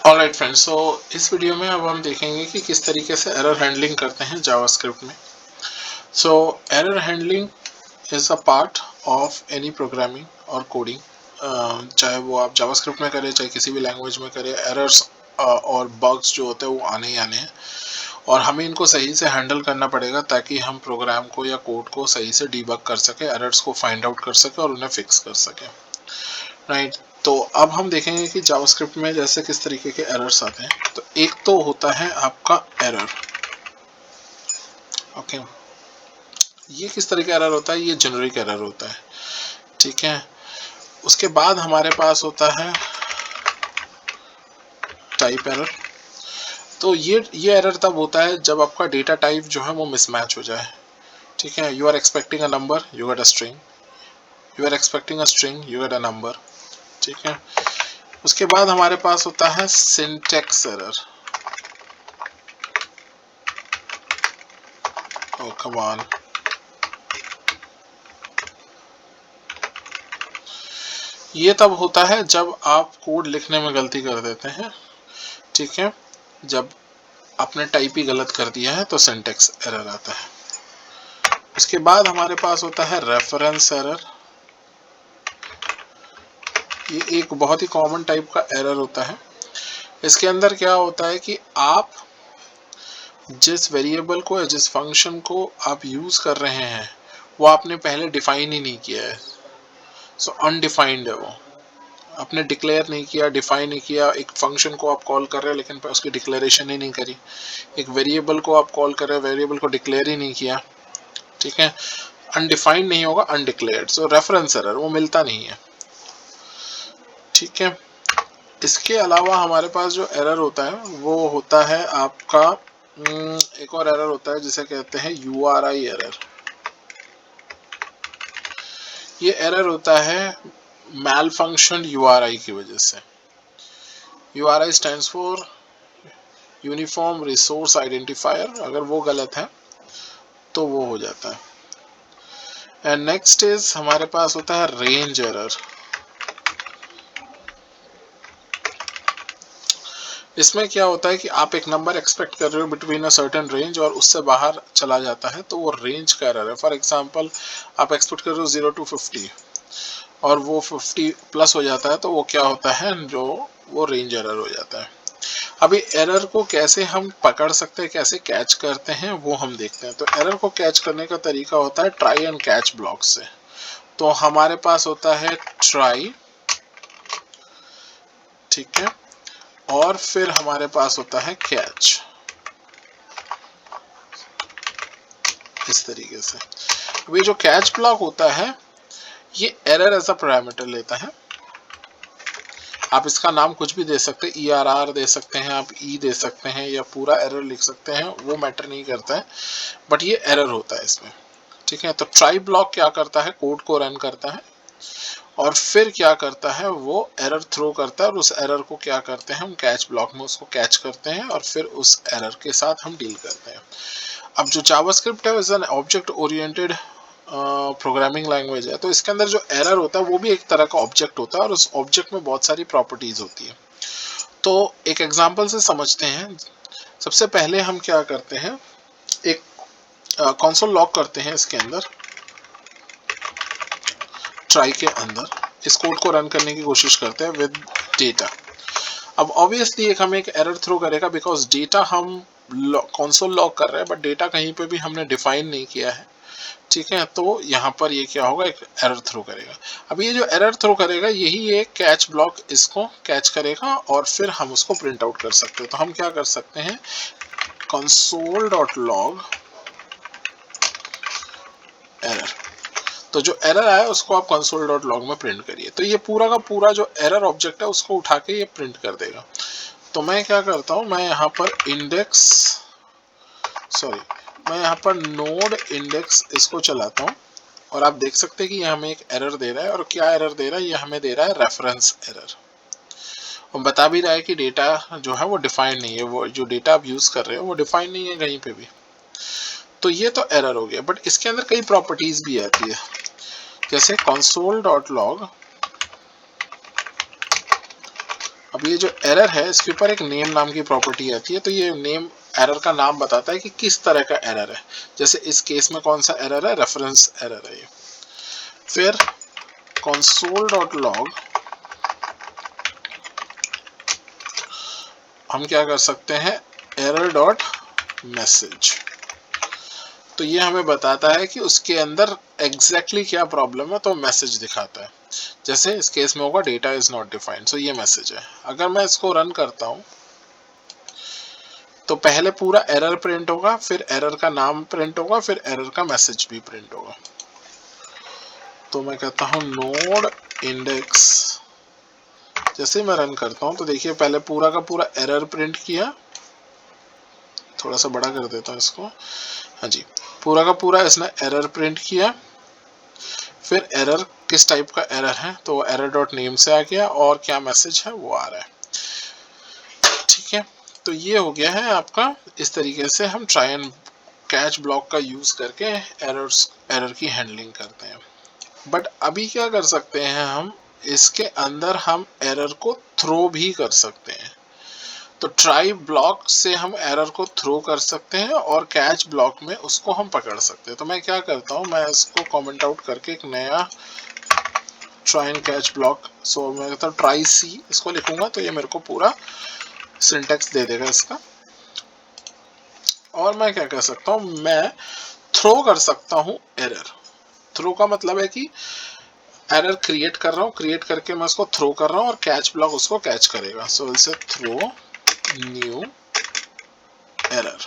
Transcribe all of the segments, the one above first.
Alright friends, सो इस video में अब हम देखेंगे कि किस तरीके से एरर हैंडलिंग करते हैं जावास्क्रिप्ट में। So error handling is a part of any programming और कोडिंग, चाहे वो आप जावास्क्रिप्ट में करें चाहे किसी भी लैंग्वेज में करें। एरर्स और बग्स जो होते हैं वो आने ही आने हैं और हमें इनको सही से हैंडल करना पड़ेगा ताकि हम प्रोग्राम को या कोड को सही से डीबग कर सकें, एरर्स को फाइंड आउट कर सकें और उन्हें फिक्स कर सकें। राइट, तो अब हम देखेंगे कि जावास्क्रिप्ट में जैसे किस तरीके के एरर्स आते हैं। तो एक तो होता है आपका एरर। ओके, ये किस तरह का एरर होता है? ये जेनरिक एरर होता है, ठीक है। उसके बाद हमारे पास होता है टाइप एरर। तो ये एरर तब होता है जब आपका डेटा टाइप जो है वो मिसमैच हो जाए, ठीक है। You are expecting a number, you get a string, you are expecting a string, you get a number, ठीक है। उसके बाद हमारे पास होता है syntax error. Oh come on, ये तब होता है जब आप कोड लिखने में गलती कर देते हैं, ठीक है। जब आपने टाइप ही गलत कर दिया है तो सिंटैक्स एरर आता है। उसके बाद हमारे पास होता है रेफरेंस एरर। ये एक बहुत ही कॉमन टाइप का एरर होता है। इसके अंदर क्या होता है कि आप जिस वेरिएबल को या जिस फंक्शन को आप यूज कर रहे हैं वो आपने पहले डिफाइन ही नहीं किया है। सो अनडिफाइंड है वो, आपने डिक्लेयर नहीं किया, डिफाइन नहीं किया। एक फंक्शन को आप कॉल कर रहे हैं लेकिन उसकी डिक्लेरेशन ही नहीं करी। एक वेरिएबल को आप कॉल कर रहे हैं, वेरिएबल को डिक्लेयर ही नहीं किया, ठीक है। अनडिफाइंड नहीं होगा, अनडिक्लेयर्ड। सो रेफरेंस एरर वो मिलता नहीं है, ठीक है। इसके अलावा हमारे पास जो एरर होता है वो होता है आपका एक और एरर होता है जिसे कहते हैं URI एरर। ये एरर होता है मैल फंक्शन URI की वजह से। URI stands for uniform resource identifier. अगर वो गलत है तो वो हो जाता है। एंड नेक्स्ट इज हमारे पास होता है रेंज एरर। इसमें क्या होता है कि आप एक नंबर एक्सपेक्ट कर रहे हो बिटवीन अ सर्टेन रेंज और उससे बाहर चला जाता है तो वो रेंज का एरर है। फॉर एग्जांपल आप एक्सपेक्ट कर रहे हो 0 to 50 और वो 50 प्लस हो जाता है तो वो क्या होता है, जो वो रेंज एरर हो जाता है। अभी एरर को कैसे हम पकड़ सकते हैं, कैसे कैच करते हैं वो हम देखते हैं। तो एरर को कैच करने का तरीका होता है ट्राई एंड कैच ब्लॉक से। तो हमारे पास होता है ट्राई, ठीक है, और फिर हमारे पास होता है कैच, इस तरीके से। ये जो कैच ब्लॉक होता है ये एरर एज अ पैरामीटर लेता है। आप इसका नाम कुछ भी दे सकते हैं, ERR दे सकते हैं, आप E दे सकते हैं या पूरा एरर लिख सकते हैं, वो मैटर नहीं करता है, बट ये एरर होता है इसमें, ठीक है। तो ट्राई ब्लॉक क्या करता है, कोड को रन करता है और फिर क्या करता है, वो एरर थ्रो करता है और उस एरर को क्या करते हैं हम कैच ब्लॉक में उसको कैच करते हैं और फिर उस एरर के साथ हम डील करते हैं। अब जो जावास्क्रिप्ट है is an object oriented programming language है, तो इसके अंदर जो एरर होता है वो भी एक तरह का ऑब्जेक्ट होता है और उस ऑब्जेक्ट में बहुत सारी प्रॉपर्टीज होती है। तो एक एग्जांपल से समझते हैं। सबसे पहले हम क्या करते हैं, एक कंसोल लॉग करते हैं इसके अंदर, ट्राई के अंदर इस कोड को रन करने की कोशिश करते हैं विद डेटा। अब ऑब्वियसली एक हमें एक एरर थ्रो करेगा बिकॉज डेटा हम कंसोल लॉग कर रहे हैं बट डेटा कहीं पे भी हमने डिफाइन नहीं किया है, ठीक है। तो यहाँ पर ये क्या होगा, एक एरर थ्रो करेगा। अब ये जो एरर थ्रो करेगा यही एक कैच ब्लॉक इसको कैच करेगा और फिर हम उसको प्रिंट आउट कर सकते हैं। तो हम क्या कर सकते हैं, console.log एरर। तो जो एरर आया उसको आप console.log में प्रिंट करिए। तो ये पूरा का पूरा जो एरर ऑब्जेक्ट है उसको उठा के ये प्रिंट कर देगा। तो मैं क्या करता हूँ, मैं यहाँ पर मैं यहाँ पर नोड इंडेक्स इसको चलाता हूँ और आप देख सकते हैं कि ये हमें एक एरर दे रहा है। और क्या एरर दे रहा है, ये हमें दे रहा है रेफरेंस एरर। और बता भी रहा है कि डेटा जो है वो डिफाइन नहीं है, वो जो डेटा आप यूज कर रहे हो वो डिफाइन नहीं है कहीं पे भी। तो ये तो एरर हो गया, बट इसके अंदर कई प्रॉपर्टीज भी आती है, जैसे console.log अब ये जो एरर है इसके ऊपर एक नेम नाम की प्रॉपर्टी आती है, तो ये नेम एरर का नाम बताता है कि किस तरह का एरर है। जैसे इस केस में कौन सा एरर है, रेफरेंस एरर है ये। फिर console.log हम क्या कर सकते हैं, error.message, तो ये हमें बताता है कि उसके अंदर एग्जैक्टली क्या प्रॉब्लम है, तो मैसेज दिखाता है। जैसे इस केस में होगा डेटा इज नॉट डिफाइंड, सो ये मैसेज है। अगर मैं इसको रन करता हूं तो पहले पूरा एरर प्रिंट होगा, फिर एरर का नाम प्रिंट होगा, फिर एरर का मैसेज भी प्रिंट होगा। तो मैं कहता हूं नोड इंडेक्स, जैसे मैं रन करता हूं तो देखिए पहले पूरा का पूरा एरर प्रिंट किया, थोड़ा सा बड़ा कर देता हूं इसको, हाँ जी, पूरा का पूरा इसने एरर प्रिंट किया। फिर एरर किस टाइप का एरर है, तो एरर डॉट नेम से आ गया, और क्या मैसेज है वो आ रहा है। ठीक है, तो ये हो गया है आपका। इस तरीके से हम ट्राई एंड कैच ब्लॉक का यूज करके एरर की हैंडलिंग करते हैं। बट अभी क्या कर सकते हैं हम, इसके अंदर हम एरर को थ्रो भी कर सकते हैं। तो ट्राई ब्लॉक से हम एरर को थ्रो कर सकते हैं और कैच ब्लॉक में उसको हम पकड़ सकते हैं। तो मैं क्या करता हूँ, मैं इसको कमेंट आउट करके एक नया ट्राई एंड कैच ब्लॉक, सो मैं कहता हूँ ट्राई सी इसको लिखूंगा, तो ये मेरे को पूरा सिंटेक्स दे देगा इसका। और मैं क्या कर सकता हूँ, मैं थ्रो कर सकता हूँ एरर। थ्रो का मतलब है कि एरर क्रिएट कर रहा हूँ, क्रिएट करके मैं उसको थ्रो कर रहा हूँ और कैच ब्लॉक उसको कैच करेगा। सो इसे थ्रो न्यू एरर।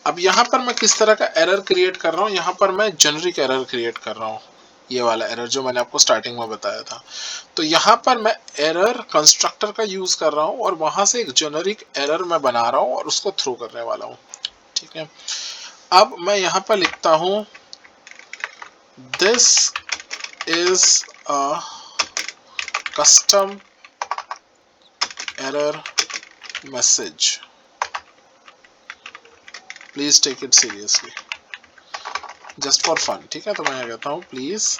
अब यहाँ पर मैं किस तरह का एरर क्रिएट कर रहा हूँ, यहाँ पर मैं जेनरिक एरर क्रिएट कर रहा हूँ, ये वाला एरर जो मैंने आपको स्टार्टिंग में बताया था। तो यहाँ पर मैं एरर कंस्ट्रक्टर का यूज कर रहा हूँ और वहां से एक जेनरिक एरर मैं बना रहा हूँ और उसको थ्रो करने वाला हूँ। ठीक है, अब मैं यहाँ पर लिखता हूँ this is a custom error message, please take it seriously, just for fun. ठीक है, तो मैं कहता हूँ प्लीज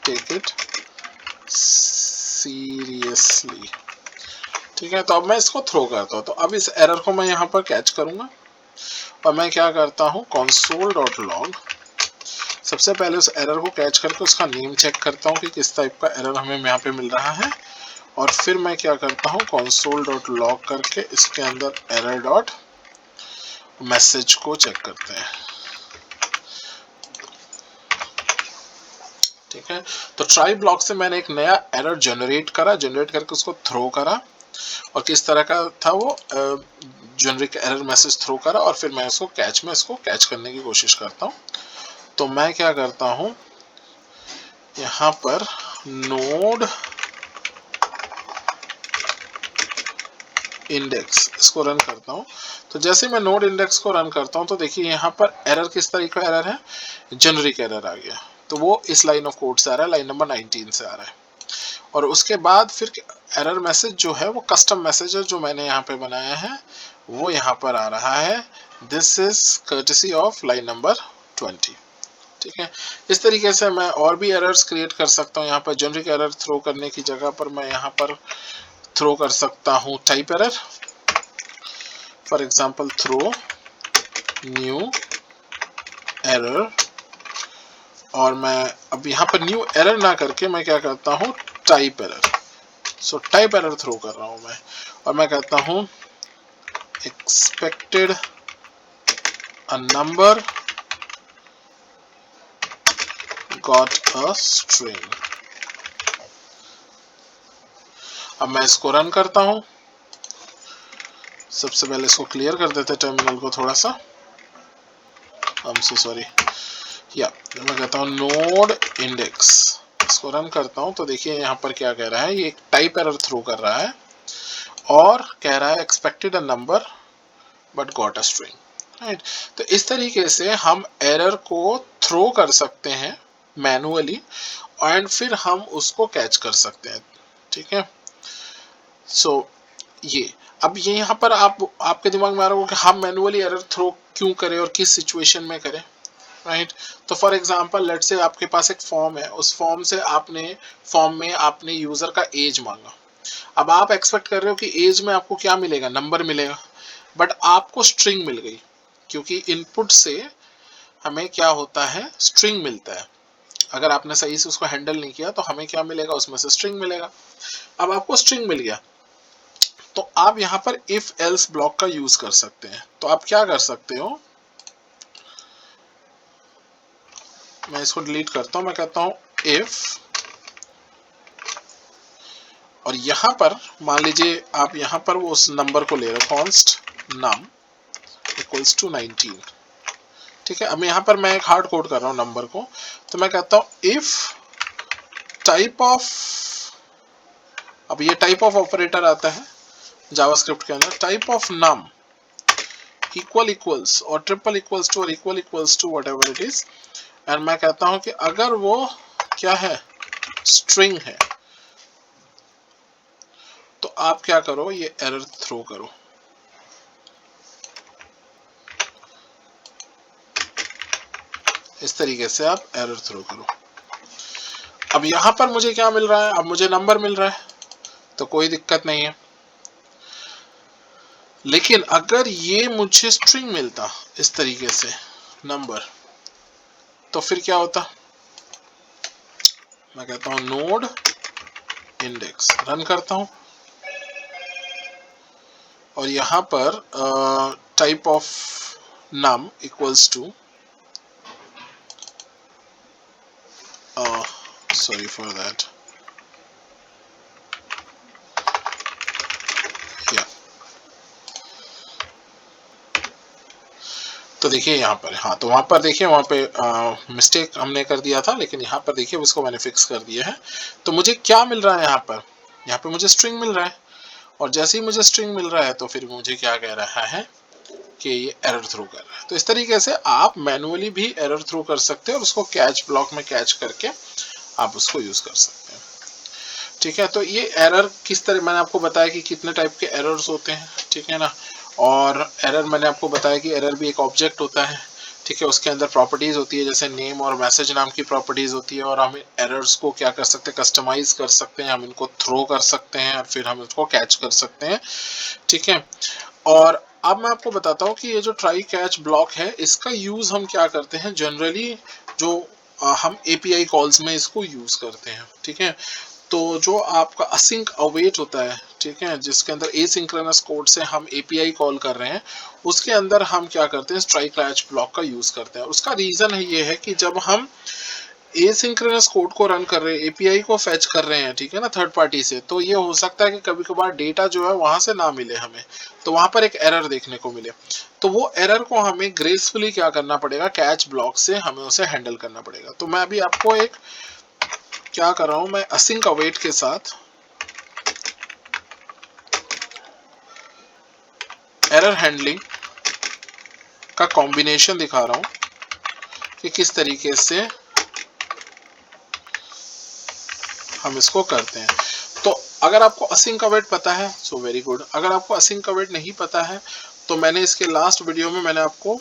टेक इट सीरियसली। ठीक है, तो अब मैं इसको थ्रो करता हूँ। तो अब इस एरर को मैं यहाँ पर कैच करूंगा और मैं क्या करता हूँ, console.log, सबसे पहले उस एरर को कैच करके उसका नेम चेक करता हूँ कि किस टाइप का एरर हमें यहाँ पे मिल रहा है, और फिर मैं क्या करता हूँ, console.log करके इसके अंदर एरर डॉट मैसेज को चेक करते हैं। ठीक है, तो ट्राई ब्लॉक से मैंने एक नया एरर जनरेट करा, जनरेट करके उसको थ्रो करा, और किस तरह का था वो, जेनरिक एरर मैसेज थ्रो करा, और फिर मैं इसको कैच करने की कोशिश करता हूँ। तो मैं क्या करता हूँ, यहाँ पर नोड इंडेक्स इसको रन करता हूँ। तो जैसे मैं नोड इंडेक्स को रन करता हूँ तो देखिए यहाँ पर एरर किस तरीके का एरर है, जेनरिक एरर आ गया। तो वो इस लाइन ऑफ कोड से आ रहा है, लाइन नंबर 19 से आ रहा है। और उसके बाद फिर एरर मैसेज जो है वो कस्टम मैसेज है जो मैंने यहाँ पे बनाया है, वो यहाँ पर आ रहा है, this is courtesy of line number 20। ठीक है, इस तरीके से मैं और भी एरर्स क्रिएट कर सकता हूँ। यहाँ पर जेनरिक एरर थ्रो करने की जगह पर मैं यहाँ पर थ्रो कर सकता हूँ type error, for example throw new error, और मैं अब यहाँ पर न्यू एरर ना करके मैं क्या करता हूँ, type error. So type error throw कर रहा हूँ मैं, और मैं कहता हूँ expected a number got a string. अब मैं इसको रन करता हूँ। सबसे पहले इसको क्लियर कर देते टर्मिनल को थोड़ा सा, आई एम सो सॉरी। या मैं कहता हूँ नोड इंडेक्स, इसको रन करता हूँ तो देखिए यहाँ पर क्या कह रहा है, ये एक टाइप एरर थ्रो कर रहा है और कह रहा है expected a number but got a string. Right, तो इस तरीके से हम एरर को थ्रो कर सकते हैं मैनुअली, एंड फिर हम उसको कैच कर सकते हैं। ठीक है, सो ये अब ये यहाँ पर आपके दिमाग में आ रहा होगा कि हम मैनुअली एरर थ्रो क्यों करें और किस सिचुएशन में करें। राइट। तो फॉर एग्जांपल लेट्स से आपके पास एक फॉर्म है, उस फॉर्म में आपने यूजर का एज मांगा। अब आप एक्सपेक्ट कर रहे हो कि एज में आपको क्या मिलेगा, नंबर मिलेगा, बट आपको स्ट्रिंग मिल गई, क्योंकि इनपुट से हमें क्या होता है, स्ट्रिंग मिलता है। अगर आपने सही से उसको हैंडल नहीं किया तो हमें क्या मिलेगा, उसमें से स्ट्रिंग मिलेगा। अब आपको स्ट्रिंग मिल गया तो आप यहाँ पर इफ एल्स ब्लॉक का यूज कर सकते हैं। तो आप क्या कर सकते हो, मैं इसको डिलीट करता हूं, मैं कहता हूं इफ, और यहां पर मान लीजिए आप यहां पर वो उस नंबर को ले रहे हो, कॉन्स्ट नम इक्वल्स टू 19, ठीक है। अब यहाँ पर मैं एक हार्ड कोड कर रहा हूँ नंबर को, तो मैं कहता हूँ इफ टाइप ऑफ, अब ये टाइप ऑफ ऑपरेटर आता है जावास्क्रिप्ट के अंदर, type of num equal equals और ट्रिपल इक्वल्स टू और equal equals to whatever it is, and मैं कहता हूं कि अगर वो क्या है, स्ट्रिंग है, तो आप क्या करो, ये एरर थ्रो करो। इस तरीके से आप एरर थ्रो करो। अब यहां पर मुझे क्या मिल रहा है, अब मुझे नंबर मिल रहा है, तो कोई दिक्कत नहीं है। लेकिन अगर ये मुझे स्ट्रिंग मिलता इस तरीके से नंबर, तो फिर क्या होता, मैं कहता हूं नोड इंडेक्स, रन करता हूं, और यहां पर type of num equals to, sorry for that, yeah। तो देखिए यहाँ पर, हाँ, तो वहां पर देखिए, वहां पे मिस्टेक हमने कर दिया था, लेकिन यहाँ पर देखिए उसको मैंने फिक्स कर दिया है। तो मुझे क्या मिल रहा है यहाँ पे मुझे स्ट्रिंग मिल रहा है, और जैसे ही मुझे स्ट्रिंग मिल रहा है तो फिर मुझे क्या कह रहा है कि ये एरर थ्रो कर रहा है। तो इस तरीके से आप मैनुअली भी एरर थ्रो कर सकते हैं और उसको कैच ब्लॉक में कैच करके आप उसको यूज कर सकते हैं, ठीक है। तो ये एरर किस तरह, मैंने आपको बताया कि कितने टाइप के एरर्स होते हैं, ठीक है ना। और एरर मैंने आपको बताया कि एरर भी एक ऑब्जेक्ट होता है, ठीक है। उसके अंदर प्रॉपर्टीज होती है, जैसे नेम और मैसेज नाम की प्रॉपर्टीज होती है, और हम एरर्स को क्या कर सकते हैं, कस्टमाइज कर सकते हैं, हम इनको थ्रो कर सकते हैं और फिर हम इसको कैच कर सकते हैं, ठीक है। और अब मैं आपको बताता हूँ कि ये जो ट्राई कैच ब्लॉक है, इसका यूज हम क्या करते हैं जनरली, जो हम एपीआई कॉल्स में इसको यूज करते हैं, ठीक है। तो जो आपका असिंक अवेट होता है, ठीक है, जिसके अंदर एसिंक्रोनस कोड से हम एपीआई कॉल कर रहे हैं, उसके अंदर हम क्या करते हैं, स्ट्राइक कैच ब्लॉक का यूज करते हैं। उसका रीजन है ये है कि जब हम एसिंक्रोनस कोड को रन कर रहे हैं, एपीआई को फेच कर रहे हैं, ठीक है ना, थर्ड पार्टी से, तो ये हो सकता है कि कभी कभार डेटा जो है वहां से ना मिले हमें, तो वहां पर एक एरर देखने को मिले। तो वो एरर को हमें ग्रेसफुली क्या करना पड़ेगा, कैच ब्लॉक से हमें उसे हैंडल करना पड़ेगा। तो मैं अभी आपको एक क्या कर रहा हूं, मैं असिंक अवेट के साथ एरर हैंडलिंग का कॉम्बिनेशन दिखा रहा हूं कि किस तरीके से हम इसको करते हैं। तो अगर आपको असिंक अवेट पता है सो वेरी गुड, अगर आपको असिंक अवेट नहीं पता है तो मैंने इसके लास्ट वीडियो में, मैंने आपको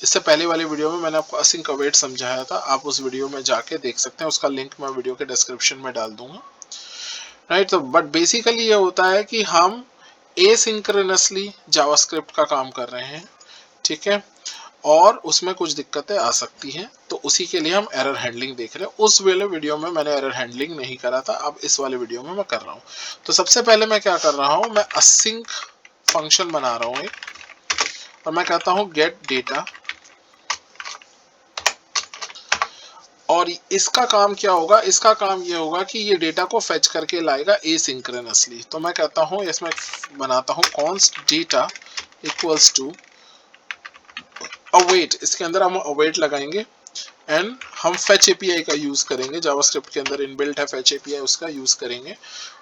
इससे पहले वाली वीडियो में मैंने आपको असिंक अवेट समझाया था, आप उस वीडियो में जाके देख सकते हैं, उसका लिंक मैं वीडियो के डिस्क्रिप्शन में डाल दूंगा, राइट। तो बट बेसिकली ये होता है कि हम एसिंक्रोनसली जावास्क्रिप्ट का काम कर रहे हैं, ठीक है, और उसमें कुछ दिक्कतें आ सकती हैं, तो उसी के लिए हम एरर हैंडलिंग देख रहे हैं। उस वाले वीडियो में मैंने एरर हैंडलिंग नहीं करा था, अब इस वाले वीडियो में मैं कर रहा हूँ। तो सबसे पहले मैं क्या कर रहा हूँ, मैं असिंक फंक्शन बना रहा हूँ एक, और मैं कहता हूँ गेट डेटा, और इसका काम क्या होगा, इसका काम ये होगा कि ये डेटा को फेच करके लाएगा एसिंक्रोनसली। तो मैं कहता हूँ, इसमें बनाता हूँ const data equals to await, इसके अंदर हम अवेट लगाएंगे, एंड हम फेच एपीआई का यूज करेंगे, जावास्क्रिप्ट के अंदर इनबिल्ट है फेच एपीआई, उसका यूज करेंगे,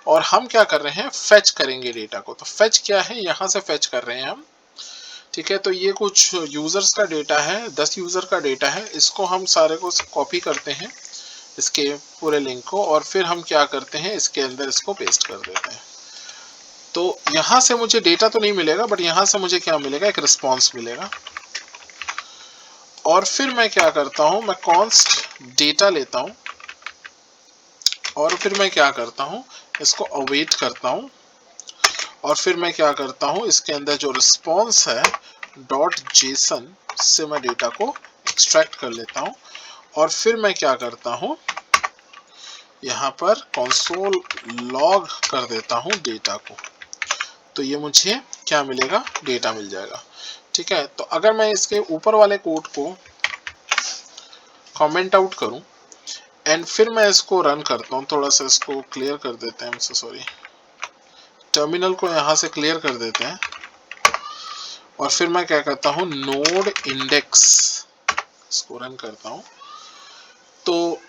और हम क्या कर रहे हैं, फेच करेंगे डेटा को। तो फेच क्या है, यहाँ से फेच कर रहे हैं हम, ठीक है। तो ये कुछ यूजर्स का डेटा है, 10 यूजर का डेटा है, इसको हम सारे को कॉपी करते हैं, इसके पूरे लिंक को, और फिर हम क्या करते हैं, इसके अंदर इसको पेस्ट कर देते हैं। तो यहाँ से मुझे डेटा तो नहीं मिलेगा, बट यहाँ से मुझे क्या मिलेगा, एक रिस्पॉन्स मिलेगा, और फिर मैं क्या करता हूं, मैं कॉन्स्ट डेटा लेता हूं और फिर मैं क्या करता हूं, इसको अवेट करता हूं और फिर मैं क्या करता हूं, इसके अंदर जो रिस्पॉन्स है डॉट जेसन से मैं डेटा को एक्सट्रैक्ट कर लेता हूं और फिर मैं क्या करता हूं, यहाँ पर कंसोल लॉग कर देता हूं डेटा को, तो ये मुझे क्या मिलेगा, डेटा मिल जाएगा। ठीक है, तो अगर मैं इसके ऊपर वाले कोड को कमेंट आउट करूं एंड फिर मैं इसको रन करता हूं, थोड़ा सा इसको क्लियर कर देते हैं, सॉरी, टर्मिनल को यहां से क्लियर कर देते हैं और फिर मैं क्या करता हूं, नोड इंडेक्स इसको रन करता हूं, तो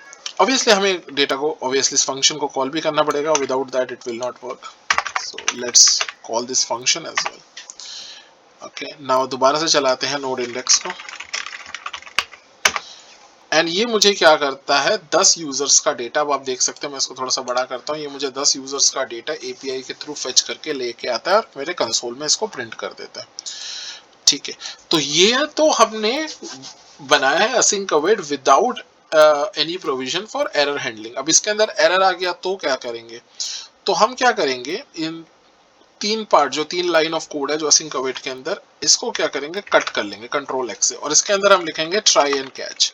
ऑब्वियसली हमें डेटा को ऑब्वियसली इस फंक्शन को कॉल भी करना पड़ेगा, without that it will not work, so let's call this function as well. Okay, now दोबारा से चलाते हैं नोड इंडेक्स को एंड ये मुझे क्या करता है, 10 यूजर्स का डेटा, अब आप देख सकते हैं, मैं इसको थोड़ा सा बड़ा करता हूँ, ये मुझे 10 यूजर्स का डेटा एपीआई के थ्रू फेच करके लेके आता है और मेरे कंसोल में इसको प्रिंट कर देता है। ठीक है, तो ये तो हमने बनाया है async await without any provision for error handling. अब इसके अंदर एरर आ गया तो क्या करेंगे, तो हम क्या करेंगे, इन तीन पार्ट जो 3 लाइन ऑफ कोड है जो असिंक अवेट के अंदर, इसको क्या करेंगे, कट कर लेंगे कंट्रोल एक्स से और इसके अंदर हम लिखेंगे ट्राई एंड कैच।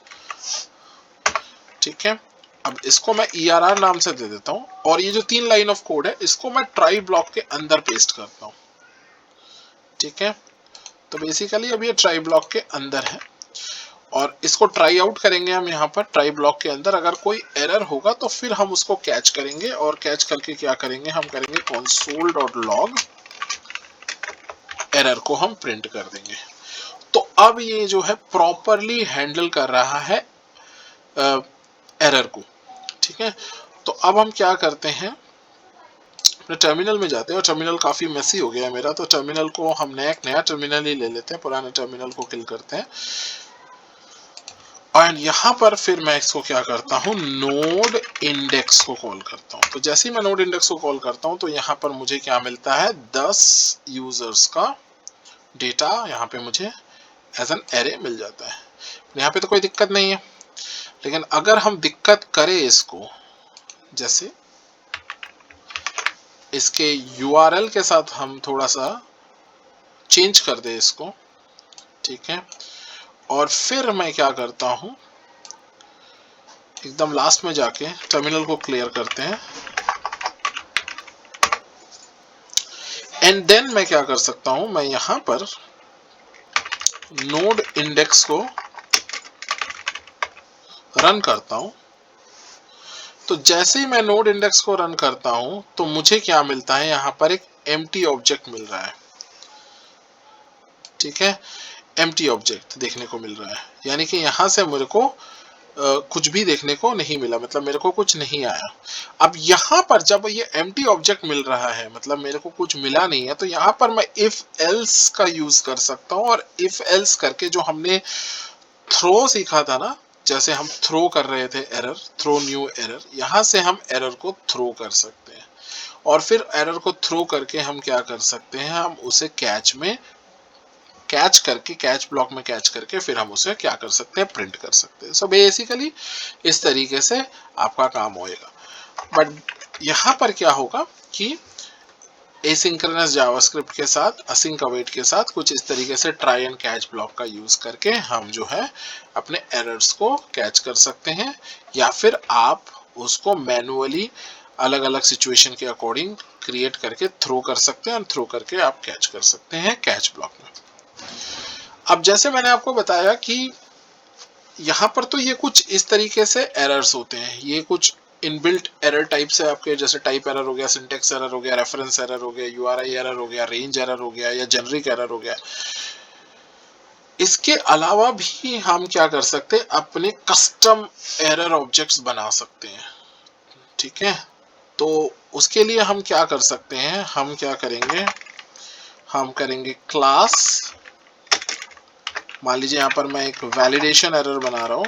ठीक है, अब इसको मैं ERR नाम से दे देता हूं और ये जो 3 लाइन ऑफ कोड है इसको मैं ट्राई ब्लॉक के अंदर पेस्ट करता हूं। ठीक है, तो बेसिकली अब ये ट्राई ब्लॉक के अंदर है और इसको ट्राई आउट करेंगे हम यहाँ पर ट्राई ब्लॉक के अंदर, अगर कोई एरर होगा तो फिर हम उसको कैच करेंगे और कैच करके क्या करेंगे, हम करेंगे console.log, एरर को हम प्रिंट कर देंगे। तो अब ये जो है प्रॉपरली हैंडल कर रहा है एरर को। ठीक है, तो अब हम क्या करते हैं, अपने टर्मिनल में जाते हैं और टर्मिनल काफी मेसी हो गया है मेरा, तो टर्मिनल को हम नया टर्मिनल ही ले लेते हैं, पुराने टर्मिनल को किल करते हैं और यहाँ पर फिर मैं इसको क्या करता हूँ, नोड इंडेक्स को कॉल करता हूँ। तो जैसे ही मैं नोड इंडेक्स को कॉल करता हूँ तो यहाँ पर मुझे क्या मिलता है, 10 यूजर्स का डेटा यहाँ पे मुझे एज एन एरे मिल जाता है। यहाँ पे तो कोई दिक्कत नहीं है, लेकिन अगर हम दिक्कत करें इसको, जैसे इसके URL के साथ हम थोड़ा सा चेंज कर दे इसको, ठीक है, और फिर मैं क्या करता हूं, एकदम लास्ट में जाके टर्मिनल को क्लियर करते हैं एंड देन मैं क्या कर सकता हूं, मैं यहां पर नोड इंडेक्स को रन करता हूं। तो जैसे ही मैं नोड इंडेक्स को रन करता हूं तो मुझे क्या मिलता है, यहां पर एक एम्प्टी ऑब्जेक्ट मिल रहा है। ठीक है, एम्प्टी ऑब्जेक्ट देखने को मिल रहा है, यानी कि यहां से मेरे को कुछ भी देखने को नहीं मिला, मतलब मेरे को कुछ नहीं आया। अब यहाँ पर जब ये एम्प्टी ऑब्जेक्ट मिल रहा है, मतलब मेरे को कुछ मिला नहीं है, तो यहाँ पर मैं इफ एल्स का यूज कर सकता हूँ और इफ एल्स करके जो हमने थ्रो सीखा था ना, जैसे हम थ्रो कर रहे थे एरर, थ्रो न्यू एरर, यहाँ से हम एरर को थ्रो कर सकते हैं और फिर एरर को थ्रो करके हम क्या कर सकते हैं, हम उसे कैच में कैच करके, कैच ब्लॉक में कैच करके फिर हम उसे क्या कर सकते हैं, प्रिंट कर सकते हैं। सो बेसिकली इस तरीके से आपका काम होएगा। बट यहाँ पर क्या होगा कि एसिंक्रोनस जावास्क्रिप्ट के साथ, असिंक अवेट के साथ कुछ इस तरीके से ट्राई एंड कैच ब्लॉक का यूज करके हम जो है अपने एरर्स को कैच कर सकते हैं, या फिर आप उसको मैनुअली अलग अलग सिचुएशन के अकॉर्डिंग क्रिएट करके थ्रो कर सकते हैं और थ्रो करके आप कैच कर सकते हैं कैच ब्लॉक में। अब जैसे मैंने आपको बताया कि यहाँ पर तो ये कुछ इस तरीके से एरर्स होते हैं, ये कुछ इनबिल्ट एरर टाइप से आपके, जैसे टाइप एरर हो गया, सिंटेक्स एरर हो गया, रेफरेंस एरर हो गया, यूआरआई एरर हो गया, रेंज एरर हो गया या जेनरिक एरर हो गया। इसके अलावा भी हम क्या कर सकते हैं, अपने कस्टम एरर ऑब्जेक्ट्स बना सकते हैं। ठीक है, तो उसके लिए हम क्या कर सकते हैं, हम क्या करेंगे, हम करेंगे क्लास, मान लीजिए यहाँ पर मैं एक वैलिडेशन एरर बना रहा हूं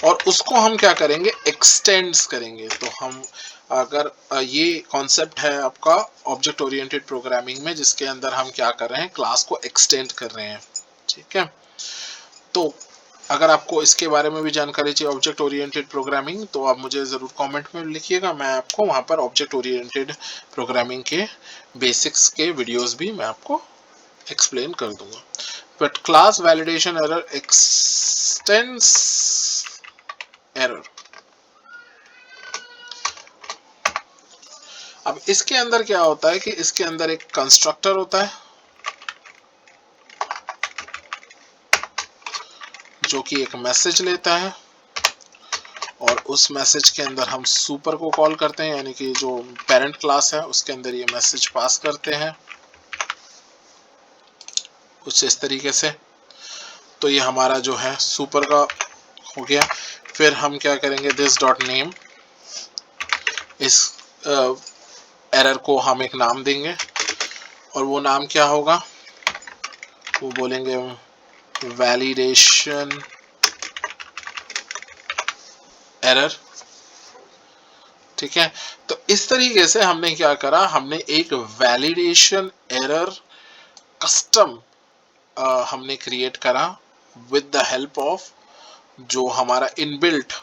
और उसको हम क्या करेंगे, एक्सटेंड्स करेंगे। तो हम अगर ये कॉन्सेप्ट है आपका ऑब्जेक्ट ओरिएंटेड प्रोग्रामिंग में, जिसके अंदर हम क्या कर रहे हैं, क्लास को एक्सटेंड कर रहे हैं। ठीक है, तो अगर आपको इसके बारे में भी जानकारी चाहिए ऑब्जेक्ट ओरिएंटेड प्रोग्रामिंग, तो आप मुझे ज़रूर कमेंट में लिखिएगा, मैं आपको वहाँ पर ऑब्जेक्ट ओरिएंटेड प्रोग्रामिंग के बेसिक्स के वीडियोस भी मैं आपको एक्सप्लेन कर दूंगा। But class validation error x tends error. अब इसके अंदर क्या होता है कि इसके अंदर एक कंस्ट्रक्टर होता है जो कि एक मैसेज लेता है, और उस मैसेज के अंदर हम सुपर को कॉल करते हैं, यानी कि जो पेरेंट क्लास है उसके अंदर ये मैसेज पास करते हैं कुछ इस तरीके से। तो ये हमारा जो है सुपर का हो गया। फिर हम क्या करेंगे, दिस डॉट नेम, इस एरर को हम एक नाम देंगे, और वो नाम क्या होगा, वो बोलेंगे वैलिडेशन एरर। ठीक है, तो इस तरीके से हमने क्या करा, हमने एक वैलिडेशन एरर कस्टम हमने क्रिएट करा विद द हेल्प ऑफ जो हमारा इनबिल्ट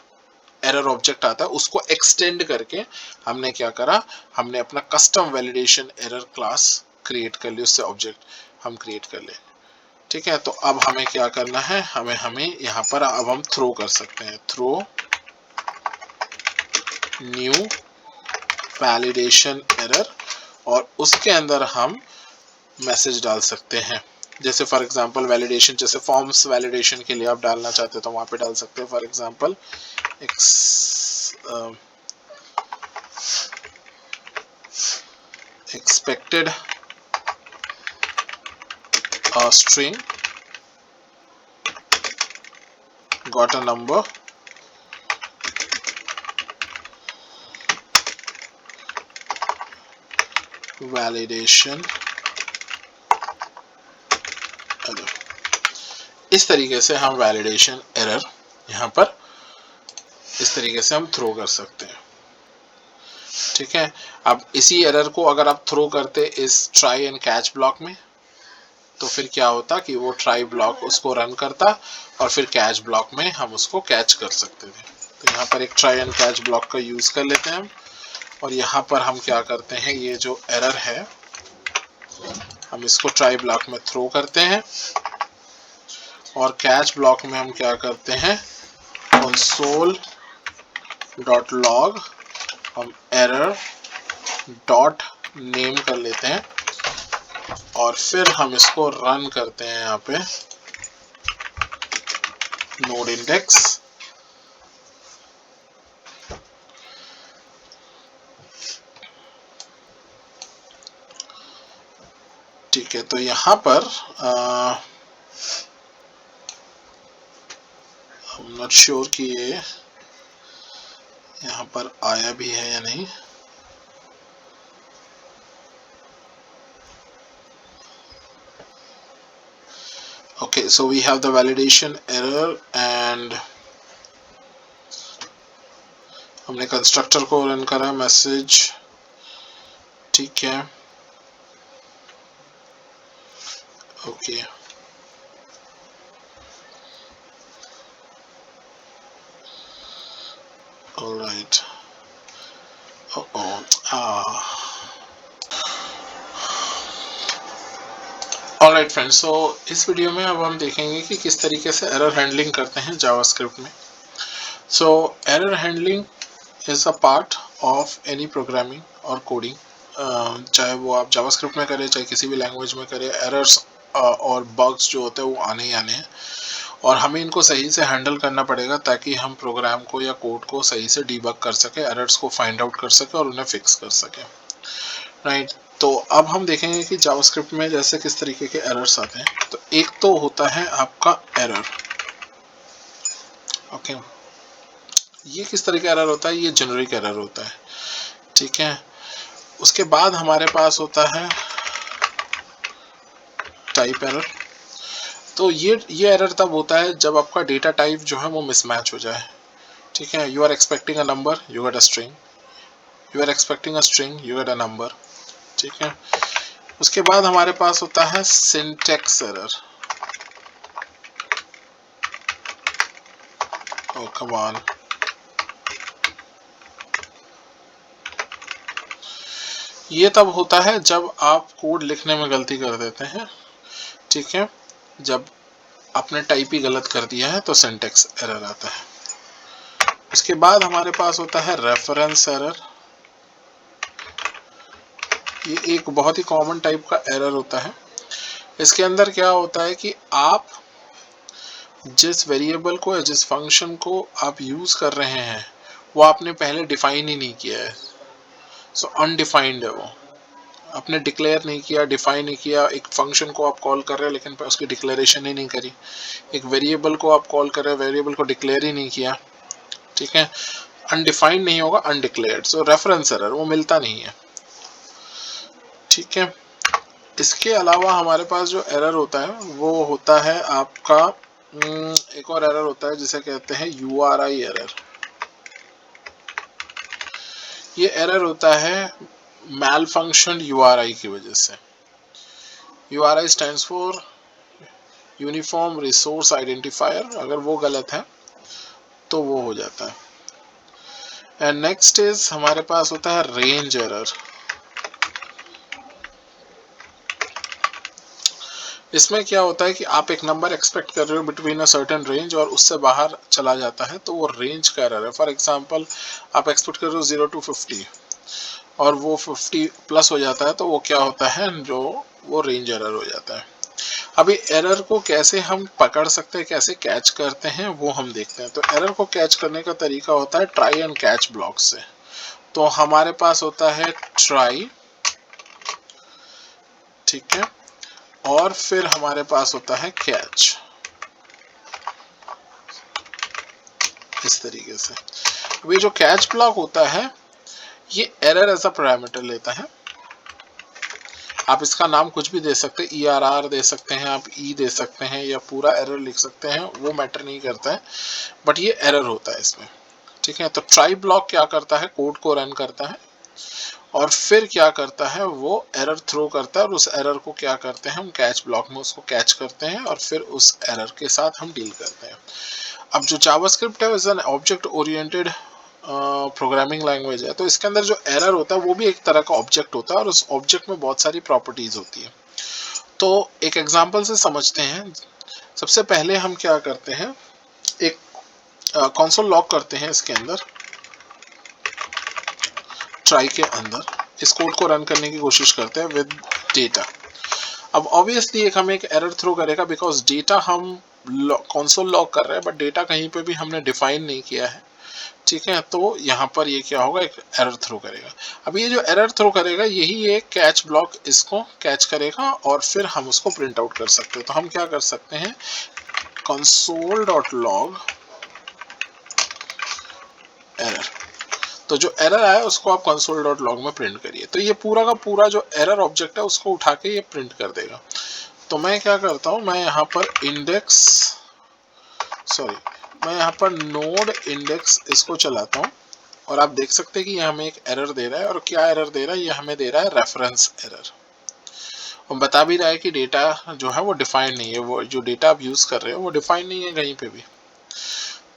एरर ऑब्जेक्ट आता है, उसको एक्सटेंड करके हमने क्या करा, हमने अपना custom validation error class create कर ली, उससे ऑब्जेक्ट हम क्रिएट कर ले। ठीक है, तो अब हमें क्या करना है, हमें यहाँ पर अब हम थ्रो कर सकते हैं, थ्रो न्यू वैलिडेशन एरर, और उसके अंदर हम मैसेज डाल सकते हैं। जैसे फॉर एग्जांपल वैलिडेशन, जैसे फॉर्म्स वैलिडेशन के लिए आप डालना चाहते हो तो वहां पे डाल सकते हैं, for example expected a string got a number validation error। इस तरीके से हम वैलिडेशन एरर यहाँ पर इस तरीके से हम थ्रो कर सकते हैं। ठीक है, अब इसी एरर को अगर आप थ्रो करते इस ट्राई एंड कैच ब्लॉक में, तो फिर क्या होता कि वो ट्राई ब्लॉक उसको रन करता और फिर कैच ब्लॉक में हम उसको कैच कर सकते थे। तो यहाँ पर एक ट्राई एंड कैच ब्लॉक का यूज कर लेते हैं हम, और यहाँ पर हम क्या करते हैं, ये जो एरर है हम इसको ट्राई ब्लॉक में थ्रो करते हैं, और कैच ब्लॉक में हम क्या करते हैं, console डॉट लॉग हम एरर डॉट नेम कर लेते हैं, और फिर हम इसको रन करते हैं यहाँ पे नोड इंडेक्स। ठीक है, तो यहाँ पर I'm not sure कि ये यहाँ पर आया भी है या नहीं। Okay, so we have the validation error and हमने कंस्ट्रक्टर को रन करा मैसेज। ठीक है, ओके ऑलराइट। ऑलराइट फ्रेंड्स, सो इस वीडियो में अब हम देखेंगे कि किस तरीके से एरर हैंडलिंग करते हैं जावास्क्रिप्ट में। So error handling is a part of any programming और कोडिंग, चाहे वो आप जावास्क्रिप्ट में करें चाहे किसी भी लैंग्वेज में करें, एरर्स और बग्स जो होते हैं वो आने ही आने हैं, और हमें इनको सही से हैंडल करना पड़ेगा ताकि हम प्रोग्राम को या कोड को सही से डीबग कर सके, एरर्स को फाइंड आउट कर सके और उन्हें फिक्स कर सके। राइट, तो अब हम देखेंगे कि जावास्क्रिप्ट में जैसे किस तरीके के एरर्स आते हैं। तो एक तो होता है आपका एरर। ओके, ये किस तरह का एरर होता है, ये जेनरिक एरर होता है। ठीक है, उसके बाद हमारे पास होता है टाइप एरर। तो ये एरर तब होता है जब आपका डेटा टाइप जो है वो मिसमैच हो जाए। ठीक है, you are expecting a number, you get a string, you are expecting a string, you get a number. ठीक है, उसके बाद हमारे पास होता है syntax error. Oh come on, ये तब होता है जब आप कोड लिखने में गलती कर देते हैं। ठीक है, जब आपने टाइप ही गलत कर दिया है तो सिंटेक्स एरर आता है। उसके बाद हमारे पास होता है रेफरेंस एरर। ये एक बहुत ही कॉमन टाइप का एरर होता है। इसके अंदर क्या होता है कि आप जिस वेरिएबल को या जिस फंक्शन को आप यूज कर रहे हैं वो आपने पहले डिफाइन ही नहीं किया है। सो अनडिफाइंड है, वो आपने डिक्लेयर नहीं किया, डिफाइन नहीं किया। एक फंक्शन को आप कॉल कर रहे हैं लेकिन उसकी डिक्लेरेशन ही नहीं करी। एक वेरिएबल को आप कॉल कर रहे हैं, वेरिएबल को डिक्लेयर ही नहीं किया। ठीक है, अनडिफाइंड नहीं होगा, अनडिक्लेयर्ड। सो रेफरेंस एरर वो मिलता नहीं है। ठीक है, इसके अलावा हमारे पास जो एरर होता है वो होता है आपका एक और एरर होता है जिसे कहते हैं URI एरर। ये एरर होता है मैल फंक्शन URI की वजह से। URI stands for uniform resource identifier. अगर वो गलत है तो वो हो जाता है। एंड नेक्स्ट इज हमारे पास होता है रेंज एरर। इसमें क्या होता है कि आप एक नंबर एक्सपेक्ट कर रहे हो बिटवीन अ सर्टेन रेंज और उससे बाहर चला जाता है तो वो रेंज का एरर है। फॉर एग्जांपल आप एक्सपेक्ट कर रहे हो 0 to 50 और वो 50 प्लस हो जाता है तो वो क्या होता है, जो वो रेंज एरर हो जाता है। अभी एरर को कैसे हम पकड़ सकते हैं, कैसे कैच करते हैं वो हम देखते हैं। तो एरर को कैच करने का तरीका होता है ट्राई एंड कैच ब्लॉक से। तो हमारे पास होता है ट्राई, ठीक है, और फिर हमारे पास होता है कैच, इस तरीके से। ये जो कैच ब्लॉक होता है ये एरर एज अ पैरामीटर लेता है। आप इसका नाम कुछ भी दे सकते हैं, ERR दे सकते हैं, आप E दे सकते हैं या पूरा एरर लिख सकते हैं, वो मैटर नहीं करता है, बट ये एरर होता है इसमें। ठीक है, तो ट्राई ब्लॉक क्या करता है, कोड को रन करता है और फिर क्या करता है, वो एरर थ्रो करता है और उस एरर को क्या करते हैं हम कैच ब्लॉक में उसको कैच करते हैं और फिर उस एरर के साथ हम डील करते हैं। अब जो जावास्क्रिप्ट है is an object oriented programming language है, तो इसके अंदर जो एरर होता है वो भी एक तरह का ऑब्जेक्ट होता है और उस ऑब्जेक्ट में बहुत सारी प्रॉपर्टीज होती है। तो एक एग्जांपल से समझते हैं। सबसे पहले हम क्या करते हैं, एक कंसोल लॉग करते हैं इसके अंदर, ट्राई के अंदर इस कोड को रन करने की कोशिश करते हैं विद डेटा। अब ऑब्वियसली एक हमें एक एरर थ्रो करेगा बिकॉज डेटा हम कंसोल लॉग कर रहे हैं बट डेटा कहीं पे भी हमने डिफाइन नहीं किया है। ठीक है, तो यहाँ पर ये क्या होगा, एक एरर थ्रो करेगा। अब ये जो एरर थ्रो करेगा यही एक कैच ब्लॉक इसको कैच करेगा और फिर हम उसको प्रिंट आउट कर सकते हैं। तो हम क्या कर सकते हैं, console.log एरर, तो जो एरर आया उसको आप console.log में प्रिंट करिए। तो ये पूरा का पूरा जो एरर ऑब्जेक्ट है उसको उठा के ये प्रिंट कर देगा। तो मैं क्या करता हूँ, मैं यहाँ पर मैं यहाँ पर नोड इंडेक्स इसको चलाता हूँ और आप देख सकते हैं कि ये हमें एक एरर दे रहा है। और क्या एरर दे रहा है, ये हमें दे रहा है रेफरेंस एरर। और बता भी रहा है कि डेटा जो है वो डिफाइन नहीं है, वो जो डेटा आप यूज कर रहे हो वो डिफाइन नहीं है कहीं पे भी।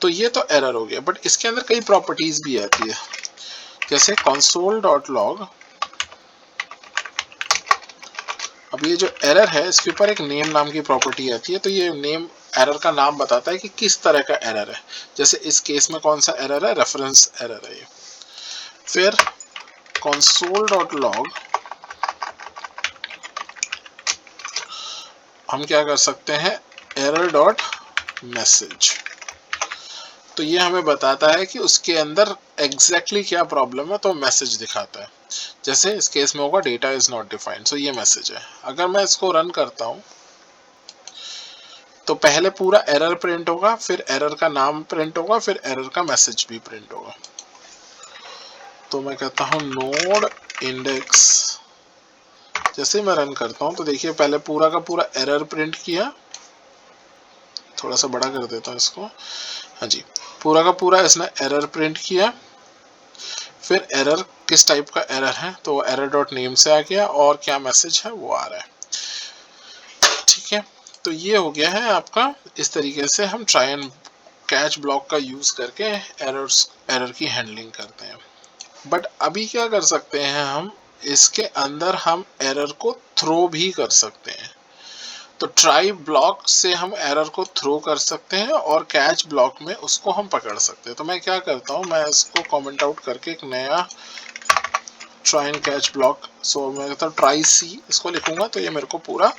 तो ये तो एरर हो गया, बट इसके अंदर कई प्रॉपर्टीज भी आती है, जैसे console.log। अब ये जो एरर है इसके ऊपर एक नेम नाम की प्रॉपर्टी आती है। तो ये नेम एरर का नाम बताता है कि किस तरह का एरर है। जैसे इस केस में कौन सा एरर है, रेफरेंस एरर है ये। फिर console.log हम क्या कर सकते हैं, error.message। तो ये हमें बताता है कि उसके अंदर एग्जैक्टली क्या प्रॉब्लम है, तो मैसेज दिखाता है। जैसे इस केस में होगा डेटा इज नॉट डिफाइंड, सो ये मैसेज है। अगर मैं इसको रन करता हूं तो पहले पूरा एरर प्रिंट होगा, फिर एरर का नाम प्रिंट होगा, फिर एरर का मैसेज भी प्रिंट होगा। तो मैं कहता हूं नोड इंडेक्स। जैसे मैं रन करता हूं तो देखिए पहले पूरा का पूरा एरर प्रिंट किया, थोड़ा सा बड़ा कर देता हूं इसको। हाँ जी, पूरा का पूरा इसने एरर प्रिंट किया। फिर एरर किस टाइप का एरर है, तो एरर डॉट नेम से आ गया और क्या मैसेज है वो आ रहा है। ठीक है, तो ये हो गया है आपका। इस तरीके से हम ट्राई एंड कैच ब्लॉक का यूज करके एरर की हैंडलिंग करते हैं। बट अभी क्या कर सकते हैं हम, इसके अंदर हम एरर को थ्रो भी कर सकते हैं। तो ट्राई ब्लॉक से हम एरर को थ्रो कर सकते हैं और कैच ब्लॉक में उसको हम पकड़ सकते हैं। तो मैं क्या करता हूँ, मैं इसको कमेंट आउट करके एक नया ट्राई एंड कैच ब्लॉक, सो मैं कहता हूँ ट्राई सी इसको लिखूंगा, तो ये मेरे को पूरा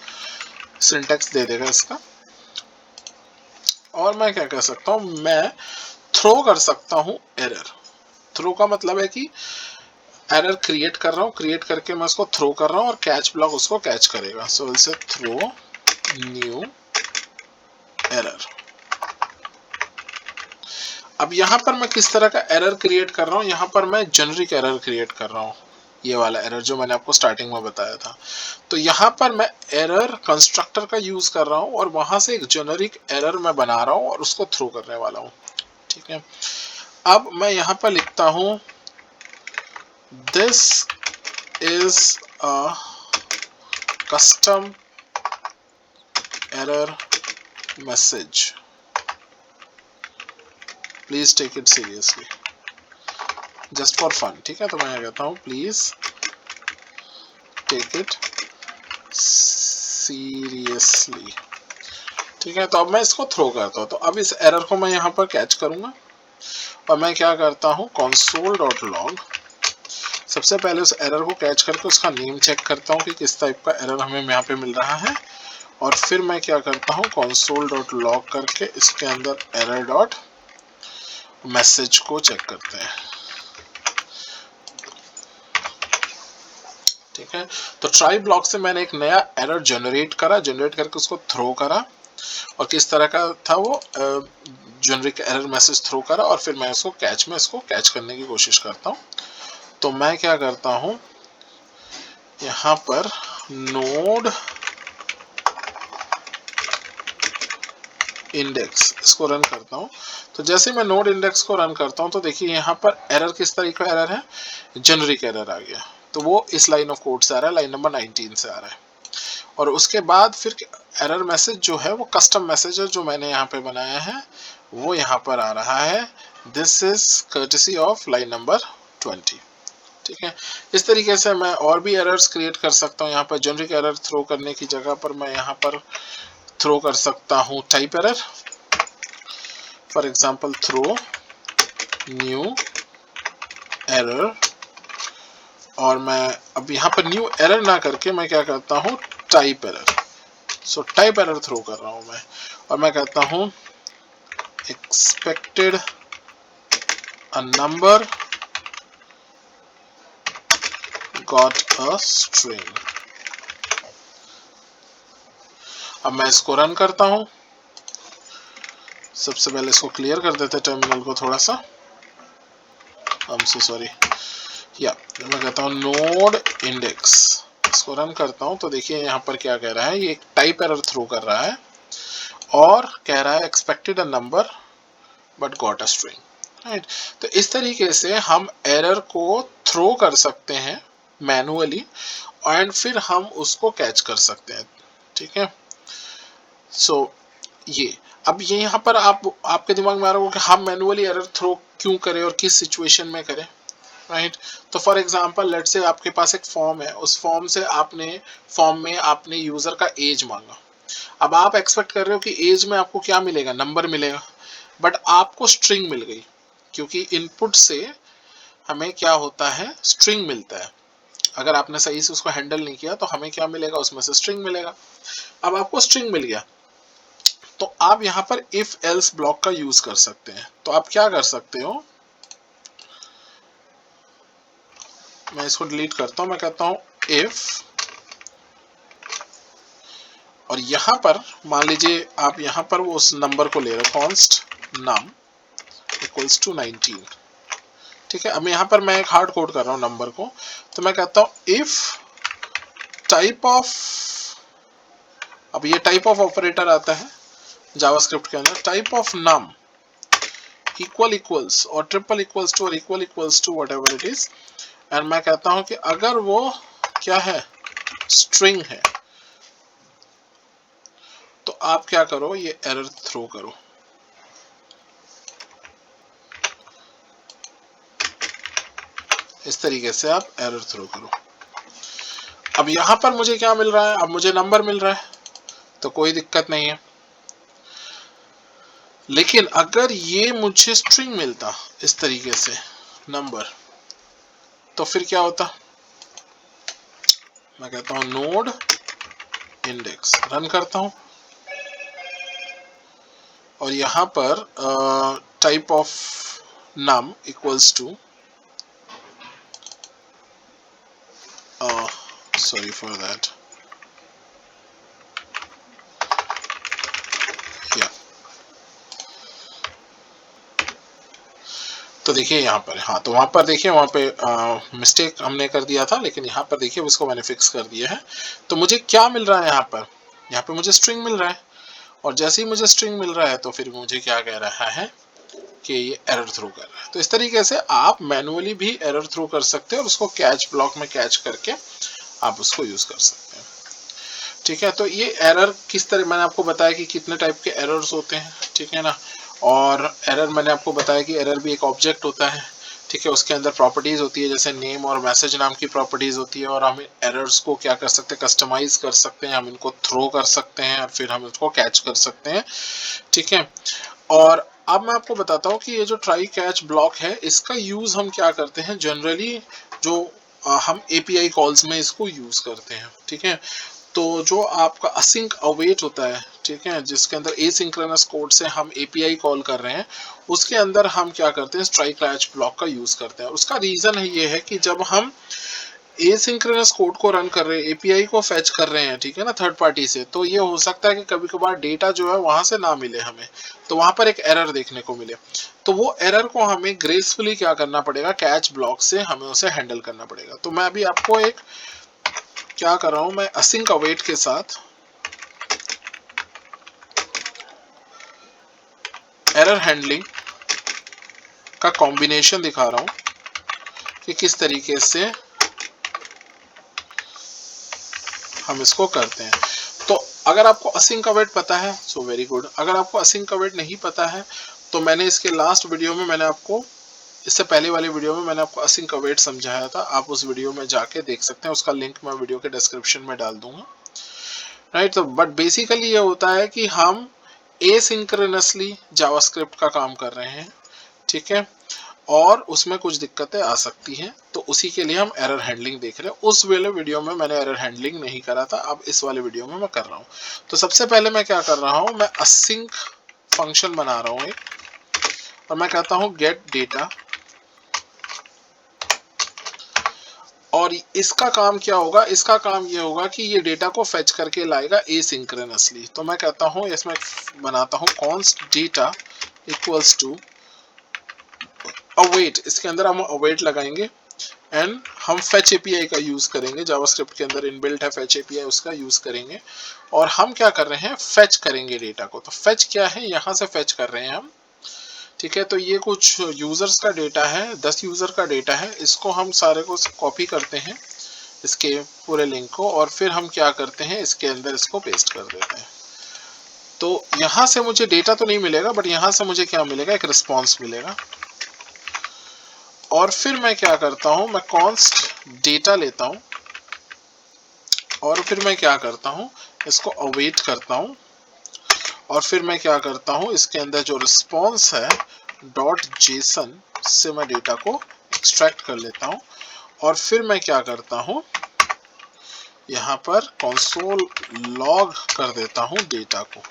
सिंटेक्स दे देगा इसका। और मैं क्या कर सकता हूँ, मैं थ्रो कर सकता हूँ एरर। थ्रो का मतलब है कि एरर क्रिएट कर रहा हूँ, क्रिएट करके मैं उसको थ्रो कर रहा हूँ और कैच ब्लॉक उसको कैच करेगा। सो इसे थ्रो न्यू एरर। अब यहाँ पर मैं किस तरह का एरर क्रिएट कर रहा हूँ, यहाँ पर मैं जेनरिक एरर क्रिएट कर रहा हूँ, ये वाला एरर जो मैंने आपको स्टार्टिंग में बताया था। तो यहाँ पर मैं एरर कंस्ट्रक्टर का यूज कर रहा हूँ और वहां से एक जेनरिक एरर मैं बना रहा हूँ और उसको थ्रो करने वाला हूँ। ठीक है, अब मैं यहाँ पर लिखता हूँ this is a custom error message, please take it seriously, just for fun. ठीक है, तो मैं कहता हूँ प्लीज टेक इट सीरियसली। ठीक है, तो अब मैं इसको थ्रो करता हूँ। तो अब इस एरर को मैं यहाँ पर कैच करूंगा और मैं क्या करता हूँ, console डॉट लॉग, सबसे पहले उस एरर को कैच करके उसका नेम चेक करता हूँ कि किस टाइप का एरर हमें यहाँ पे मिल रहा है। और फिर मैं क्या करता हूँ, console डॉट लॉग करके इसके अंदर एरर डॉट मैसेज को चेक करते हैं। ठीक है, तो ट्राई ब्लॉक से मैंने एक नया एरर जनरेट करा, जनरेट करके उसको थ्रो करा और किस तरह का था वो, जेनरिक एरर मैसेज थ्रो करा और फिर मैं इसको कैच करने की कोशिश करता हूँ। तो मैं क्या करता हूँ, यहाँ पर नोड इंडेक्स इसको रन करता हूँ। तो जैसे मैं नोड इंडेक्स को रन करता हूँ तो देखिए यहाँ पर एरर किस तरीके का एरर है, जेनरिक एरर आ गया। तो वो इस लाइन ऑफ कोड से आ रहा है, लाइन नंबर 19 से आ रहा है। और उसके बाद फिर एरर मैसेज जो है वो कस्टम मैसेज है जो मैंने यहाँ पे बनाया है, वो यहाँ पर आ रहा है, this is courtesy of line number 20। ठीक है, इस तरीके से मैं और भी एरर्स क्रिएट कर सकता हूँ। यहाँ पर जेनरिक एरर थ्रो करने की जगह पर मैं यहाँ पर थ्रो कर सकता हूँ type error, for example throw new error. और मैं अब यहाँ पर न्यू एरर ना करके मैं क्या करता हूँ, type error. So type error throw कर रहा हूँ मैं और मैं कहता हूँ expected a number got a string. अब मैं इसको रन करता हूँ। सबसे पहले इसको क्लियर कर देते टर्मिनल को थोड़ा सा, आई एम सो सॉरी। या मैं कहता हूँ नोड इंडेक्स, इसको रन करता हूँ तो देखिए यहाँ पर क्या कह रहा है, ये एक टाइप एरर थ्रो कर रहा है और कह रहा है expected a number but got a string. Right, तो इस तरीके से हम एरर को थ्रो कर सकते हैं मैनुअली एंड फिर हम उसको कैच कर सकते हैं। ठीक है, सो ये अब ये यहाँ पर आपके दिमाग में आ रहा होगा कि हम मैनुअली एरर थ्रो क्यों करें और किस सिचुएशन में करें। राइट, तो फॉर एग्जांपल लेट्स से आपके पास एक फॉर्म है, उस फॉर्म में आपने यूजर का एज मांगा। अब आप एक्सपेक्ट कर रहे हो कि एज में आपको क्या मिलेगा, नंबर मिलेगा, बट आपको स्ट्रिंग मिल गई, क्योंकि इनपुट से हमें क्या होता है, स्ट्रिंग मिलता है। अगर आपने सही से उसको हैंडल नहीं किया तो हमें क्या मिलेगा, उसमें से स्ट्रिंग मिलेगा। अब आपको स्ट्रिंग मिल गया तो आप यहाँ पर इफ एल्स ब्लॉक का यूज कर सकते हैं। तो आप क्या कर सकते हो, मैं इसको डिलीट करता हूं, मैं कहता हूं इफ, और यहां पर मान लीजिए आप यहां पर वो उस नंबर को ले रहे हो, कॉन्स्ट नम इक्वल्स टू 19। ठीक है, अब यहाँ पर मैं एक हार्ड कोड कर रहा हूं नंबर को, तो मैं कहता हूं इफ टाइप ऑफ, अब ये टाइप ऑफ ऑपरेटर आता है जावास्क्रिप्ट के अंदर, type of num equal equals और ट्रिपल इक्वल्स टू और equal equals to whatever it is, and मैं कहता हूं कि अगर वो क्या है, स्ट्रिंग है, तो आप क्या करो, ये एरर थ्रो करो। इस तरीके से आप एरर थ्रो करो। अब यहां पर मुझे क्या मिल रहा है, अब मुझे नंबर मिल रहा है, तो कोई दिक्कत नहीं है। लेकिन अगर ये मुझे स्ट्रिंग मिलता इस तरीके से नंबर, तो फिर क्या होता, मैं कहता हूं नोड इंडेक्स, रन करता हूं, और यहां पर type of num equals to, sorry for that, yeah। तो देखिए यहाँ पर, हाँ, तो वहां पर देखिए, वहां पे मिस्टेक हमने कर दिया था, लेकिन यहाँ पर देखिए उसको मैंने फिक्स कर दिया है। तो मुझे क्या मिल रहा है यहाँ पे मुझे स्ट्रिंग मिल रहा है, और जैसे ही मुझे स्ट्रिंग मिल रहा है तो फिर मुझे क्या कह रहा है कि ये एरर थ्रो कर रहा है। तो इस तरीके से आप मैनुअली भी एरर थ्रो कर सकते हैं और उसको कैच ब्लॉक में कैच करके आप उसको यूज कर सकते हैं। ठीक है, तो ये एरर किस तरह, मैंने आपको बताया कि कितने टाइप के एरर्स होते हैं, ठीक है ना। और एरर मैंने आपको बताया कि एरर भी एक ऑब्जेक्ट होता है, ठीक है, उसके अंदर प्रॉपर्टीज होती है, जैसे नेम और मैसेज नाम की प्रॉपर्टीज होती है, और हम एरर्स को क्या कर सकते हैं, कस्टमाइज कर सकते हैं, हम इनको थ्रो कर सकते हैं और फिर हम इसको कैच कर सकते हैं, ठीक है। और अब मैं आपको बताता हूँ कि ये जो ट्राई कैच ब्लॉक है, इसका यूज हम क्या करते हैं जनरली, जो हम एपीआई कॉल्स में इसको यूज करते हैं, ठीक है। तो जो आपका असिंक अवेट होता है, ठीक है, जिसके अंदर एसिंक्रोनस कोड से हम एपीआई कॉल कर रहे हैं, उसके अंदर हम क्या करते हैं, स्ट्राइक कैच ब्लॉक का यूज करते हैं। उसका रीजन है ये है कि जब हम एसिंक्रोनस कोड को रन कर रहे हैं, एपीआई को फेच कर रहे हैं, ठीक है ना, थर्ड पार्टी से, तो ये हो सकता है कि कभी कभार डेटा जो है वहां से ना मिले हमें, तो वहां पर एक एरर देखने को मिले। तो वो एरर को हमें ग्रेसफुली क्या करना पड़ेगा, कैच ब्लॉक से हमें उसे हैंडल करना पड़ेगा। तो मैं अभी आपको एक क्या कर रहा हूं, मैं असिंक अवेट के साथ एरर हैंडलिंग का कॉम्बिनेशन दिखा रहा हूं कि किस तरीके से हम इसको करते हैं। तो अगर आपको असिंक अवेट पता है सो वेरी गुड, अगर आपको असिंक अवेट नहीं पता है तो मैंने इसके लास्ट वीडियो में, मैंने आपको इससे पहले वाली वीडियो में मैंने आपको असिंक अवेट समझाया था, आप उस वीडियो में जाके देख सकते हैं, उसका लिंक मैं वीडियो के डिस्क्रिप्शन में डाल दूंगा, राइट। तो बट बेसिकली ये होता है कि हम एसिंक्रोनसली जावास्क्रिप्ट का काम कर रहे हैं, ठीक है, और उसमें कुछ दिक्कतें आ सकती हैं, तो उसी के लिए हम एरर हैंडलिंग देख रहे हैं। उस वाले वीडियो में मैंने एरर हैंडलिंग नहीं करा था, अब इस वाले वीडियो में मैं कर रहा हूँ। तो सबसे पहले मैं क्या कर रहा हूँ, मैं असिंक फंक्शन बना रहा हूँ एक, और मैं कहता हूँ गेट डेटा, और इसका काम क्या होगा, इसका काम ये होगा कि ये डेटा को फेच करके लाएगा एसिंक्रोनसली। तो मैं कहता हूँ, इसमें बनाता हूँ const data equals to await, इसके अंदर हम अवेट लगाएंगे, एंड हम फेच एपीआई का यूज करेंगे, जावास्क्रिप्ट के अंदर इनबिल्ट है फेच एपीआई, उसका यूज करेंगे, और हम क्या कर रहे हैं, फेच करेंगे डेटा को। तो फेच क्या है, यहां से फेच कर रहे हैं हम, ठीक है। तो ये कुछ यूजर्स का डेटा है, 10 यूजर का डेटा है, इसको हम सारे को कॉपी करते हैं, इसके पूरे लिंक को, और फिर हम क्या करते हैं, इसके अंदर इसको पेस्ट कर देते हैं। तो यहां से मुझे डेटा तो नहीं मिलेगा, बट यहां से मुझे क्या मिलेगा, एक रिस्पॉन्स मिलेगा। और फिर मैं क्या करता हूं, मैं कॉन्स्ट डेटा लेता हूं, और फिर मैं क्या करता हूं, इसको अवेट करता हूं, और फिर मैं क्या करता हूं, इसके अंदर जो रिस्पॉन्स है डॉट जेसन से मैं डेटा को एक्सट्रैक्ट कर लेता हूं, और फिर मैं क्या करता हूं, यहां पर कंसोल लॉग कर देता हूं डेटा को।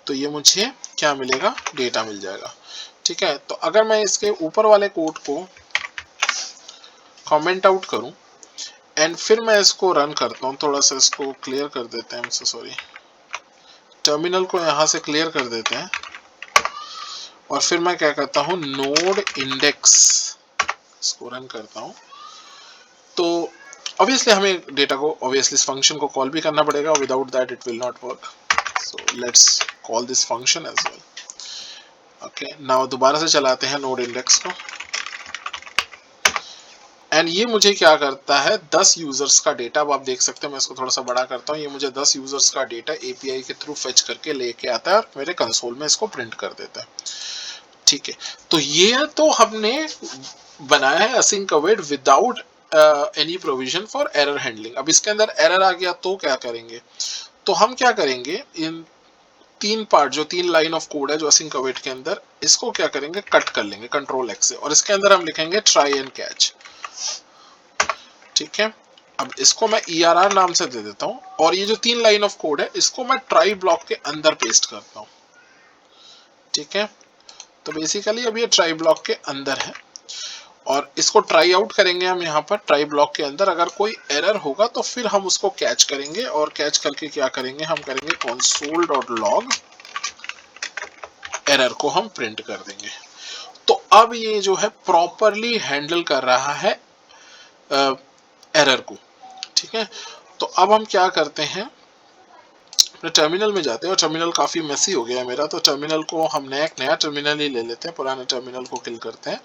तो ये मुझे क्या मिलेगा, डेटा मिल जाएगा, ठीक है। तो अगर मैं इसके ऊपर वाले कोड को कमेंट आउट करूं एंड फिर मैं इसको रन करता हूं, थोड़ा सा इसको क्लियर कर देते हैं, सॉरी, टर्मिनल को यहां से क्लियर कर देते हैं, और फिर मैं क्या करता हूं, नोड इंडेक्स, इसको रन करता हूं। तो ऑब्वियसली हमें डेटा को, ऑब्वियसली इस फंक्शन को कॉल भी करना पड़ेगा, without that it will not work, so let's call this function as well. Okay, now दोबारा से चलाते हैं नोड इंडेक्स को, एंड ये मुझे क्या करता है 10 यूजर्स का डेटा, अब आप देख सकते हैं मैं इसको थोड़ा सा बड़ा करता हूँ, ये मुझे 10 यूजर्स का डेटा एपीआई के थ्रू फेच करके लेके आता है और मेरे कंसोल में इसको प्रिंट कर देता है। ठीक है, तो ये तो हमने बनाया है async await without any provision for error handling. अब इसके अंदर एरर आ गया तो क्या करेंगे, तो हम क्या करेंगे, इन तीन पार्ट जो 3 लाइन ऑफ कोड है जो असिंक अवेट के अंदर, इसको क्या करेंगे कट कर लेंगे कंट्रोल एक्स से, और इसके अंदर हम लिखेंगे ट्राई एंड कैच। ठीक है, अब इसको मैं ERR नाम से दे देता हूं, और ये जो 3 लाइन ऑफ कोड है इसको मैं ट्राई ब्लॉक के अंदर पेस्ट करता हूं। ठीक है, तो बेसिकली अब ये ट्राई ब्लॉक के अंदर है, और इसको ट्राई आउट करेंगे हम यहाँ पर ट्राई ब्लॉक के अंदर। अगर कोई एरर होगा तो फिर हम उसको कैच करेंगे, और कैच करके क्या करेंगे, हम करेंगे console.log, एरर को हम प्रिंट कर देंगे। तो अब ये जो है प्रॉपरली हैंडल कर रहा है एरर को। ठीक है, तो अब हम क्या करते हैं, अपने टर्मिनल में जाते हैं, और टर्मिनल काफी मेसी हो गया है मेरा, तो टर्मिनल को हम नया टर्मिनल ही ले लेते हैं, पुराने टर्मिनल को किल करते हैं,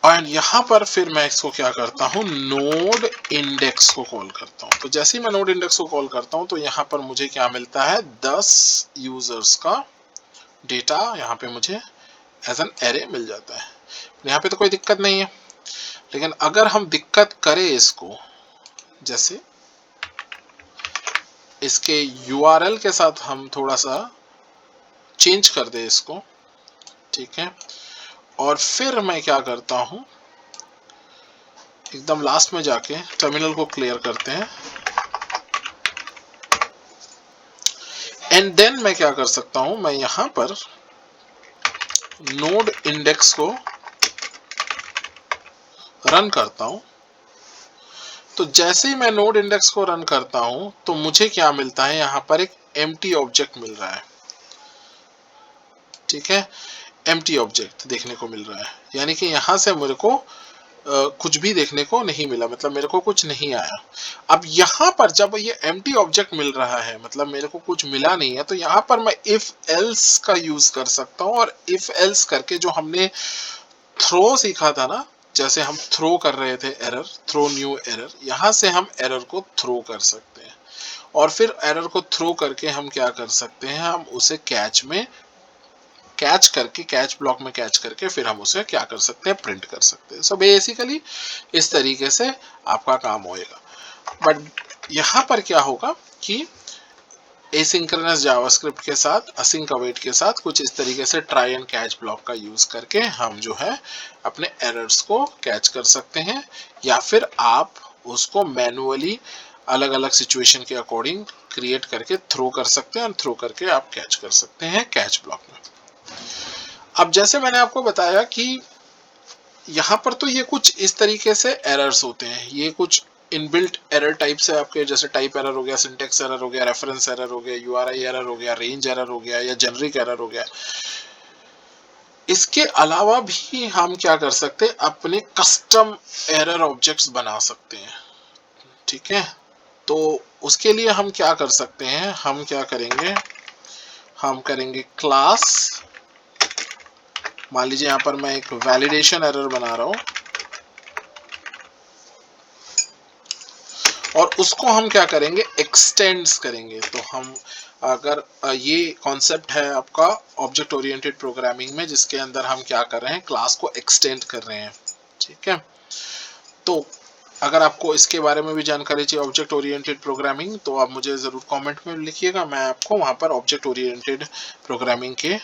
और यहाँ पर फिर मैं इसको क्या करता हूँ, नोड इंडेक्स को कॉल करता हूँ। तो जैसे ही मैं नोड इंडेक्स को कॉल करता हूँ तो यहाँ पर मुझे क्या मिलता है, 10 यूजर्स का डेटा यहाँ पे मुझे एज एन एरे मिल जाता है। यहाँ पे तो कोई दिक्कत नहीं है, लेकिन अगर हम दिक्कत करें इसको, जैसे इसके URL के साथ हम थोड़ा सा चेंज कर दे इसको, ठीक है, और फिर मैं क्या करता हूं, एकदम लास्ट में जाके टर्मिनल को क्लियर करते हैं, एंड देन मैं क्या कर सकता हूं, मैं यहां पर नोड इंडेक्स को रन करता हूं। तो जैसे ही मैं नोड इंडेक्स को रन करता हूं तो मुझे क्या मिलता है, यहां पर एक एम्प्टी ऑब्जेक्ट मिल रहा है। ठीक है, एम्प्टी ऑब्जेक्ट देखने को मिल रहा है, यानी कि यहां से मेरे को कुछ भी देखने को नहीं मिला, मतलब मेरे को कुछ नहीं आया। अब यहाँ पर जब ये एम्प्टी ऑब्जेक्ट मिल रहा है, मतलब मेरे को कुछ मिला नहीं है, तो यहाँ पर मैं इफ एल्स का यूज कर सकता हूँ, और इफ एल्स करके जो हमने थ्रो सीखा था ना, जैसे हम थ्रो कर रहे थे एरर, थ्रो न्यू एरर, यहाँ से हम एरर को थ्रो कर सकते हैं, और फिर एरर को थ्रो करके हम क्या कर सकते हैं, हम उसे कैच में कैच करके, कैच ब्लॉक में कैच करके फिर हम उसे क्या कर सकते हैं, प्रिंट कर सकते हैं। सो बेसिकली इस तरीके से आपका काम होएगा। बट यहाँ पर क्या होगा कि एसिंक्रोनस जावास्क्रिप्ट के साथ, असिंक अवेट के साथ कुछ इस तरीके से ट्राई एंड कैच ब्लॉक का यूज करके हम जो है अपने एरर्स को कैच कर सकते हैं, या फिर आप उसको मैनुअली अलग अलग सिचुएशन के अकॉर्डिंग क्रिएट करके थ्रो कर सकते हैं, और थ्रो करके आप कैच कर सकते हैं कैच ब्लॉक में। अब जैसे मैंने आपको बताया कि यहाँ पर तो ये कुछ इस तरीके से एरर्स होते हैं, ये कुछ इनबिल्ट एरर टाइप से आपके, जैसे टाइप एरर हो गया, सिंटेक्स एरर हो गया, रेफरेंस एरर हो गया, URI एरर हो गया, रेंज एरर हो गया, या जेनरिक एरर हो गया। इसके अलावा भी हम क्या कर सकते हैं, अपने कस्टम एरर ऑब्जेक्ट्स बना सकते हैं। ठीक है, तो उसके लिए हम क्या कर सकते हैं, हम क्या करेंगे, हम करेंगे क्लास, मान लीजिए यहाँ पर मैं एक वैलिडेशन एरर बना रहा हूं, और उसको हम क्या करेंगे, एक्सटेंड्स करेंगे। तो हम अगर ये कॉन्सेप्ट है आपका ऑब्जेक्ट ओरिएंटेड प्रोग्रामिंग में, जिसके अंदर हम क्या कर रहे हैं, क्लास को एक्सटेंड कर रहे हैं। ठीक है, तो अगर आपको इसके बारे में भी जानकारी चाहिए ऑब्जेक्ट ओरिएंटेड प्रोग्रामिंग, तो आप मुझे ज़रूर कमेंट में लिखिएगा, मैं आपको वहाँ पर ऑब्जेक्ट ओरिएंटेड प्रोग्रामिंग के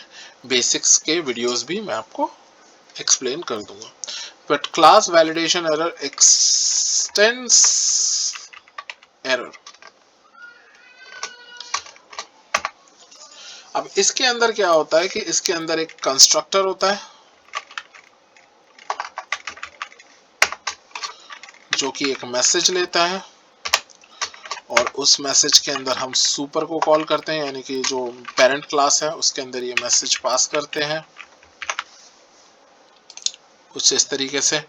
बेसिक्स के वीडियोस भी मैं आपको एक्सप्लेन कर दूंगा। But class validation error x tends error, अब इसके अंदर क्या होता है कि इसके अंदर एक कंस्ट्रक्टर होता है जो कि एक मैसेज लेता है, और उस मैसेज के अंदर हम सुपर को कॉल करते हैं, यानी कि जो पेरेंट क्लास है उसके अंदर ये मैसेज पास करते हैं कुछ इस तरीके से।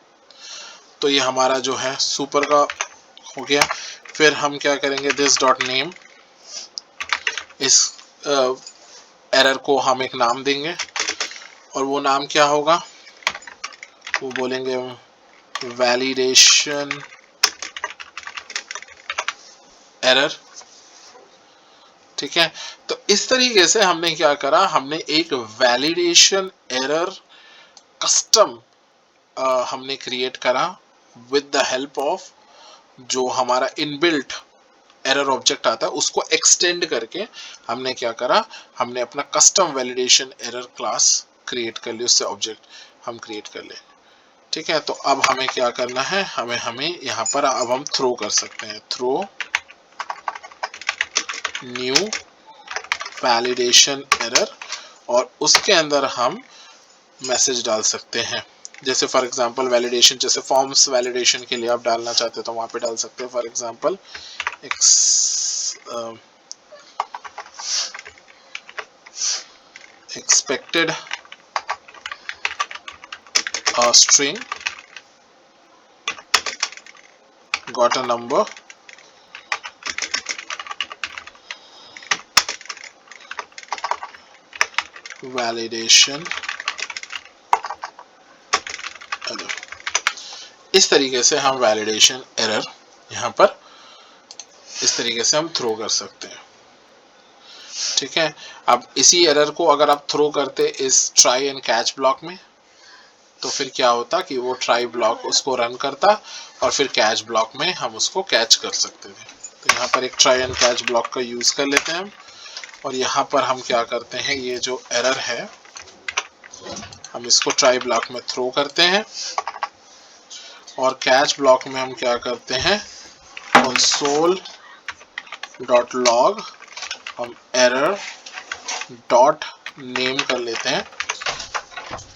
तो ये हमारा जो है सुपर का हो गया। फिर हम क्या करेंगे, दिस डॉट नेम, इस एरर को हम एक नाम देंगे और वो नाम क्या होगा, वो बोलेंगे वैलिडेशन एरर। ठीक है, तो इस तरीके से हमने क्या करा, हमने एक वैलिडेशन एरर कस्टम हमने क्रिएट करा विद द हेल्प ऑफ जो हमारा इनबिल्ट एरर ऑब्जेक्ट आता है, उसको एक्सटेंड करके हमने क्या करा, हमने अपना custom validation error class create कर ली, उससे ऑब्जेक्ट हम क्रिएट कर ले। ठीक है, तो अब हमें क्या करना है, हमें यहाँ पर अब हम थ्रो कर सकते हैं, थ्रो न्यू वैलिडेशन एरर, और उसके अंदर हम मैसेज डाल सकते हैं। जैसे फॉर एग्जांपल वैलिडेशन, जैसे फॉर्म्स वैलिडेशन के लिए आप डालना चाहते हो तो वहां पे डाल सकते हो, for example expected a string got a number validation error। इस तरीके से हम वैलिडेशन एरर यहाँ पर इस तरीके से हम थ्रो कर सकते हैं। ठीक है, अब इसी एरर को अगर आप थ्रो करते इस ट्राई एंड कैच ब्लॉक में, तो फिर क्या होता कि वो ट्राई ब्लॉक उसको रन करता और फिर कैच ब्लॉक में हम उसको कैच कर सकते थे। तो यहाँ पर एक ट्राई एंड कैच ब्लॉक का यूज कर लेते हैं हम, और यहाँ पर हम क्या करते हैं, ये जो एरर है हम इसको ट्राई ब्लॉक में थ्रो करते हैं, और कैच ब्लॉक में हम क्या करते हैं, console.log हम एरर डॉट नेम कर लेते हैं,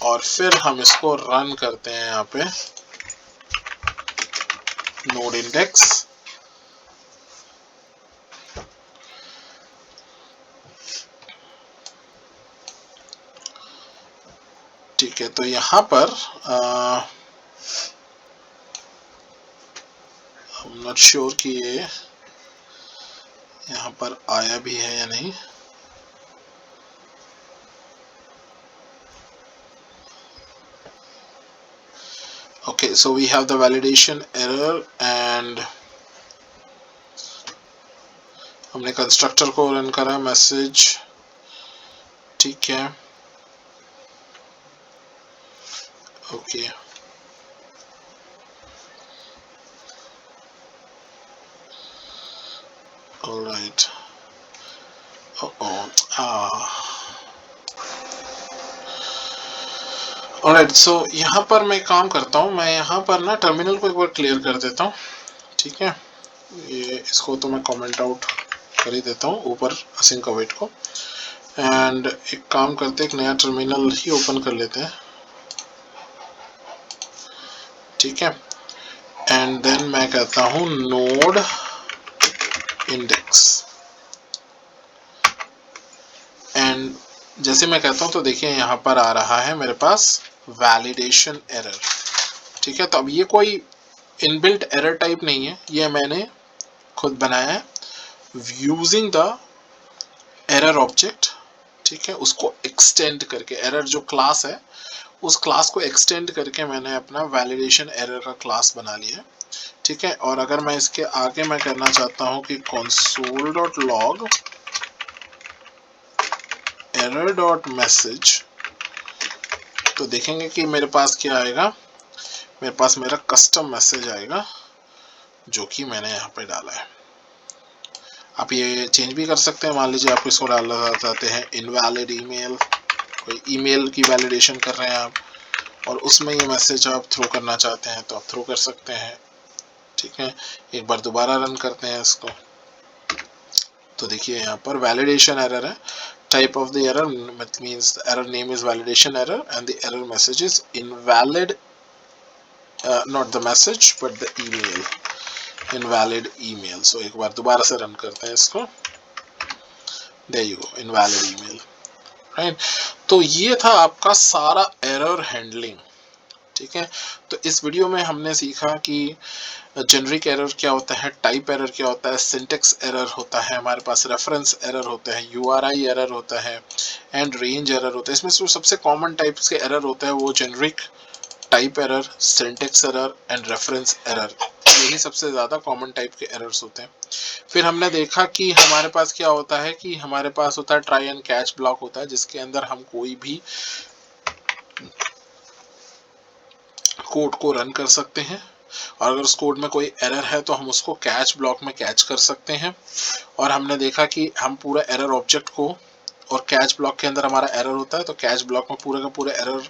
और फिर हम इसको रन करते हैं यहाँ पे नोड इंडेक्स। ठीक है, तो यहाँ पर I'm not sure कि ये यहाँ पर आया भी है या नहीं। Okay, so we have the validation error and हमने कंस्ट्रक्टर को रन करा मैसेज। ठीक है, ओके ऑलराइट, ऑलराइट। सो यहाँ पर मैं काम करता हूँ, मैं यहाँ पर ना टर्मिनल को एक बार क्लियर कर देता हूँ। ठीक है, ये इसको तो मैं कमेंट आउट कर ही देता हूँ ऊपर असिंक अवेट को, एंड एक काम करते एक नया टर्मिनल ही ओपन कर लेते हैं। ठीक है, एंड देन मैं कहता हूँ नोड इंडेक्स, एंड जैसे मैं कहता हूँ तो देखिए यहाँ पर आ रहा है मेरे पास वैलिडेशन एरर। ठीक है, तो अब ये कोई इनबिल्ट एरर टाइप नहीं है, ये मैंने खुद बनाया है यूजिंग द एरर ऑब्जेक्ट। ठीक है, उसको एक्सटेंड करके, एरर जो क्लास है उस क्लास को एक्सटेंड करके मैंने अपना वैलिडेशन एरर का क्लास बना लिया है। ठीक है, और अगर मैं इसके आगे मैं करना चाहता हूँ कि console.log error.message, तो देखेंगे कि मेरे पास क्या आएगा, मेरे पास मेरा कस्टम मैसेज आएगा जो कि मैंने यहाँ पे डाला है। आप ये चेंज भी कर सकते हैं, मान लीजिए आप इसको डालना चाहते हैं इनवैलिड ईमेल, कोई ईमेल की वैलिडेशन कर रहे हैं आप और उसमें ये मैसेज आप थ्रो करना चाहते हैं तो आप थ्रो कर सकते हैं। ठीक है, एक बार दोबारा रन करते हैं इसको, तो देखिए यहाँ पर वैलिडेशन एरर है, type of the error means the error name is validation error and the error message is invalid, not the message but the email, invalid email। so एक बार दोबारा से रन करते हैं इसको, there you go, invalid email, right। तो ये था आपका सारा एरर हैंडलिंग। ठीक है। तो इस वीडियो में हमने सीखा कि जेनरिक एरर क्या होता है, टाइप एरर क्या होता है, सिंटेक्स एरर होता है, हमारे पास रेफरेंस एरर होता है, यूआरआई एरर होता है एंड रेंज एरर होता है। इसमें जो सबसे कॉमन टाइप्स के एरर होता है वो generic, type error, syntax error and reference error, यही सबसे ज़्यादा कॉमन टाइप के एरर्स होते हैं। फिर हमने देखा कि हमारे पास क्या होता है कि हमारे पास होता है ट्राई एंड कैच ब्लॉक होता है, जिसके अंदर हम कोई भी कोड को रन कर सकते हैं और अगर उस कोड में कोई एरर है तो हम उसको कैच ब्लॉक में कैच कर सकते हैं। और हमने देखा कि हम पूरा एरर ऑब्जेक्ट को, और कैच ब्लॉक के अंदर हमारा एरर होता है तो कैच ब्लॉक में पूरे का पूरे एरर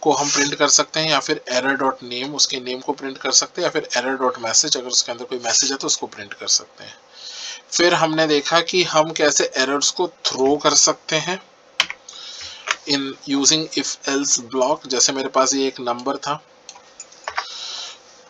को हम प्रिंट कर सकते हैं, या फिर एरर डॉट नेम, उसके नेम को प्रिंट कर सकते हैं, या फिर एरर डॉट मैसेज, अगर उसके अंदर कोई मैसेज है तो उसको प्रिंट कर सकते हैं। फिर हमने देखा कि हम कैसे एरर्स को थ्रो कर सकते हैं in using if else block. जैसे मेरे पास ये एक नंबर था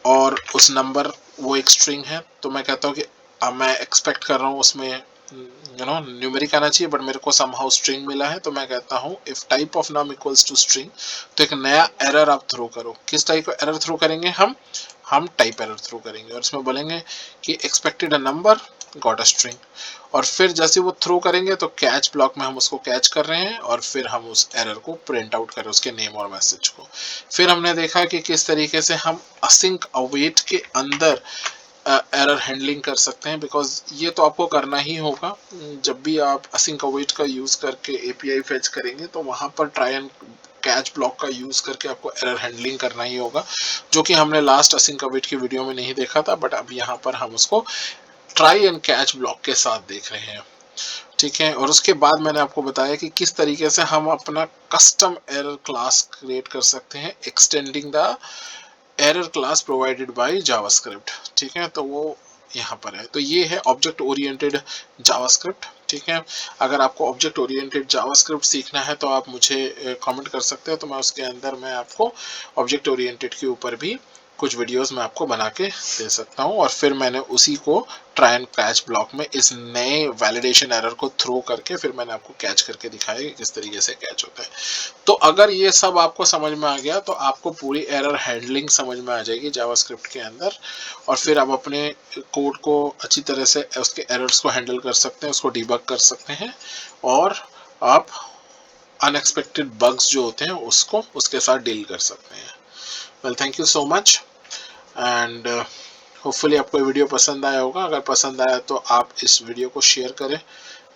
और उस नंबर वो एक स्ट्रिंग है, तो मैं कहता हूँ कि मैं एक्सपेक्ट कर रहा हूँ उसमें न्यूमेरिक आना चाहिए, बट मेरे को समहाउ स्ट्रिंग मिला है, तो मैं कहता हूँ if type of num equals to string, तो एक नया एरर आप थ्रो करो। किस टाइप का एरर थ्रो करेंगे हम टाइप एरर थ्रो करेंगे और इसमें बोलेंगे कि expected a number got a string, और फिर जैसे वो थ्रो करेंगे तो कैच ब्लॉक में हम उसको कैच कर रहे हैं और फिर हम उस एरर को प्रिंट आउट करें, उसके नेम और मैसेज को। फिर हमने देखा कि किस तरीके से हम असिंक अवेट के अंदर एरर हैंडलिंग कर सकते हैं, बिकॉज ये तो आपको करना ही होगा जब भी आप असिंक अवेट का यूज करके एपीआई फेच करेंगे, तो वहां पर ट्राई एंड कैच ब्लॉक का यूज करके आपको एरर हैंडलिंग करना ही होगा, जो कि हमने लास्ट असिंक अवेट की वीडियो में नहीं देखा था, बट अब यहाँ पर हम उसको ट्राई एंड कैच ब्लॉक के साथ देख रहे हैं। ठीक है, और उसके बाद मैंने आपको बताया कि किस तरीके से हम अपना कस्टम एरर क्लास क्रिएट कर सकते हैं extending the error class provided by JavaScript. ठीक है, तो वो यहाँ पर है। तो ये है ऑब्जेक्ट ओरिएंटेड जावास्क्रिप्ट। ठीक है, अगर आपको ऑब्जेक्ट ओरिएंटेड जावास्क्रिप्ट सीखना है तो आप मुझे कमेंट कर सकते हैं, तो मैं उसके अंदर मैं आपको ऑब्जेक्ट ओरिएंटेड के ऊपर भी कुछ वीडियोस में आपको बना के दे सकता हूँ। और फिर मैंने उसी को ट्राई एंड कैच ब्लॉक में इस नए वैलिडेशन एरर को थ्रो करके फिर मैंने आपको कैच करके दिखाया कि किस तरीके से कैच होता है। तो अगर ये सब आपको समझ में आ गया तो आपको पूरी एरर हैंडलिंग समझ में आ जाएगी जावास्क्रिप्ट के अंदर, और फिर आप अपने कोड को अच्छी तरह से उसके एरर्स को हैंडल कर सकते हैं, उसको डिबग कर सकते हैं, और आप अनएक्सपेक्टेड बग्स जो होते हैं उसको उसके साथ डील कर सकते हैं। Well, thank you so much and hopefully आपको ये वीडियो पसंद आया होगा। अगर पसंद आया तो आप इस वीडियो को शेयर करें,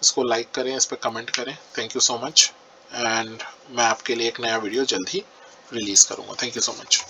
इसको लाइक करें, इस पर कमेंट करें। Thank you so much and मैं आपके लिए एक नया वीडियो जल्द ही रिलीज़ करूँगा। Thank you so much.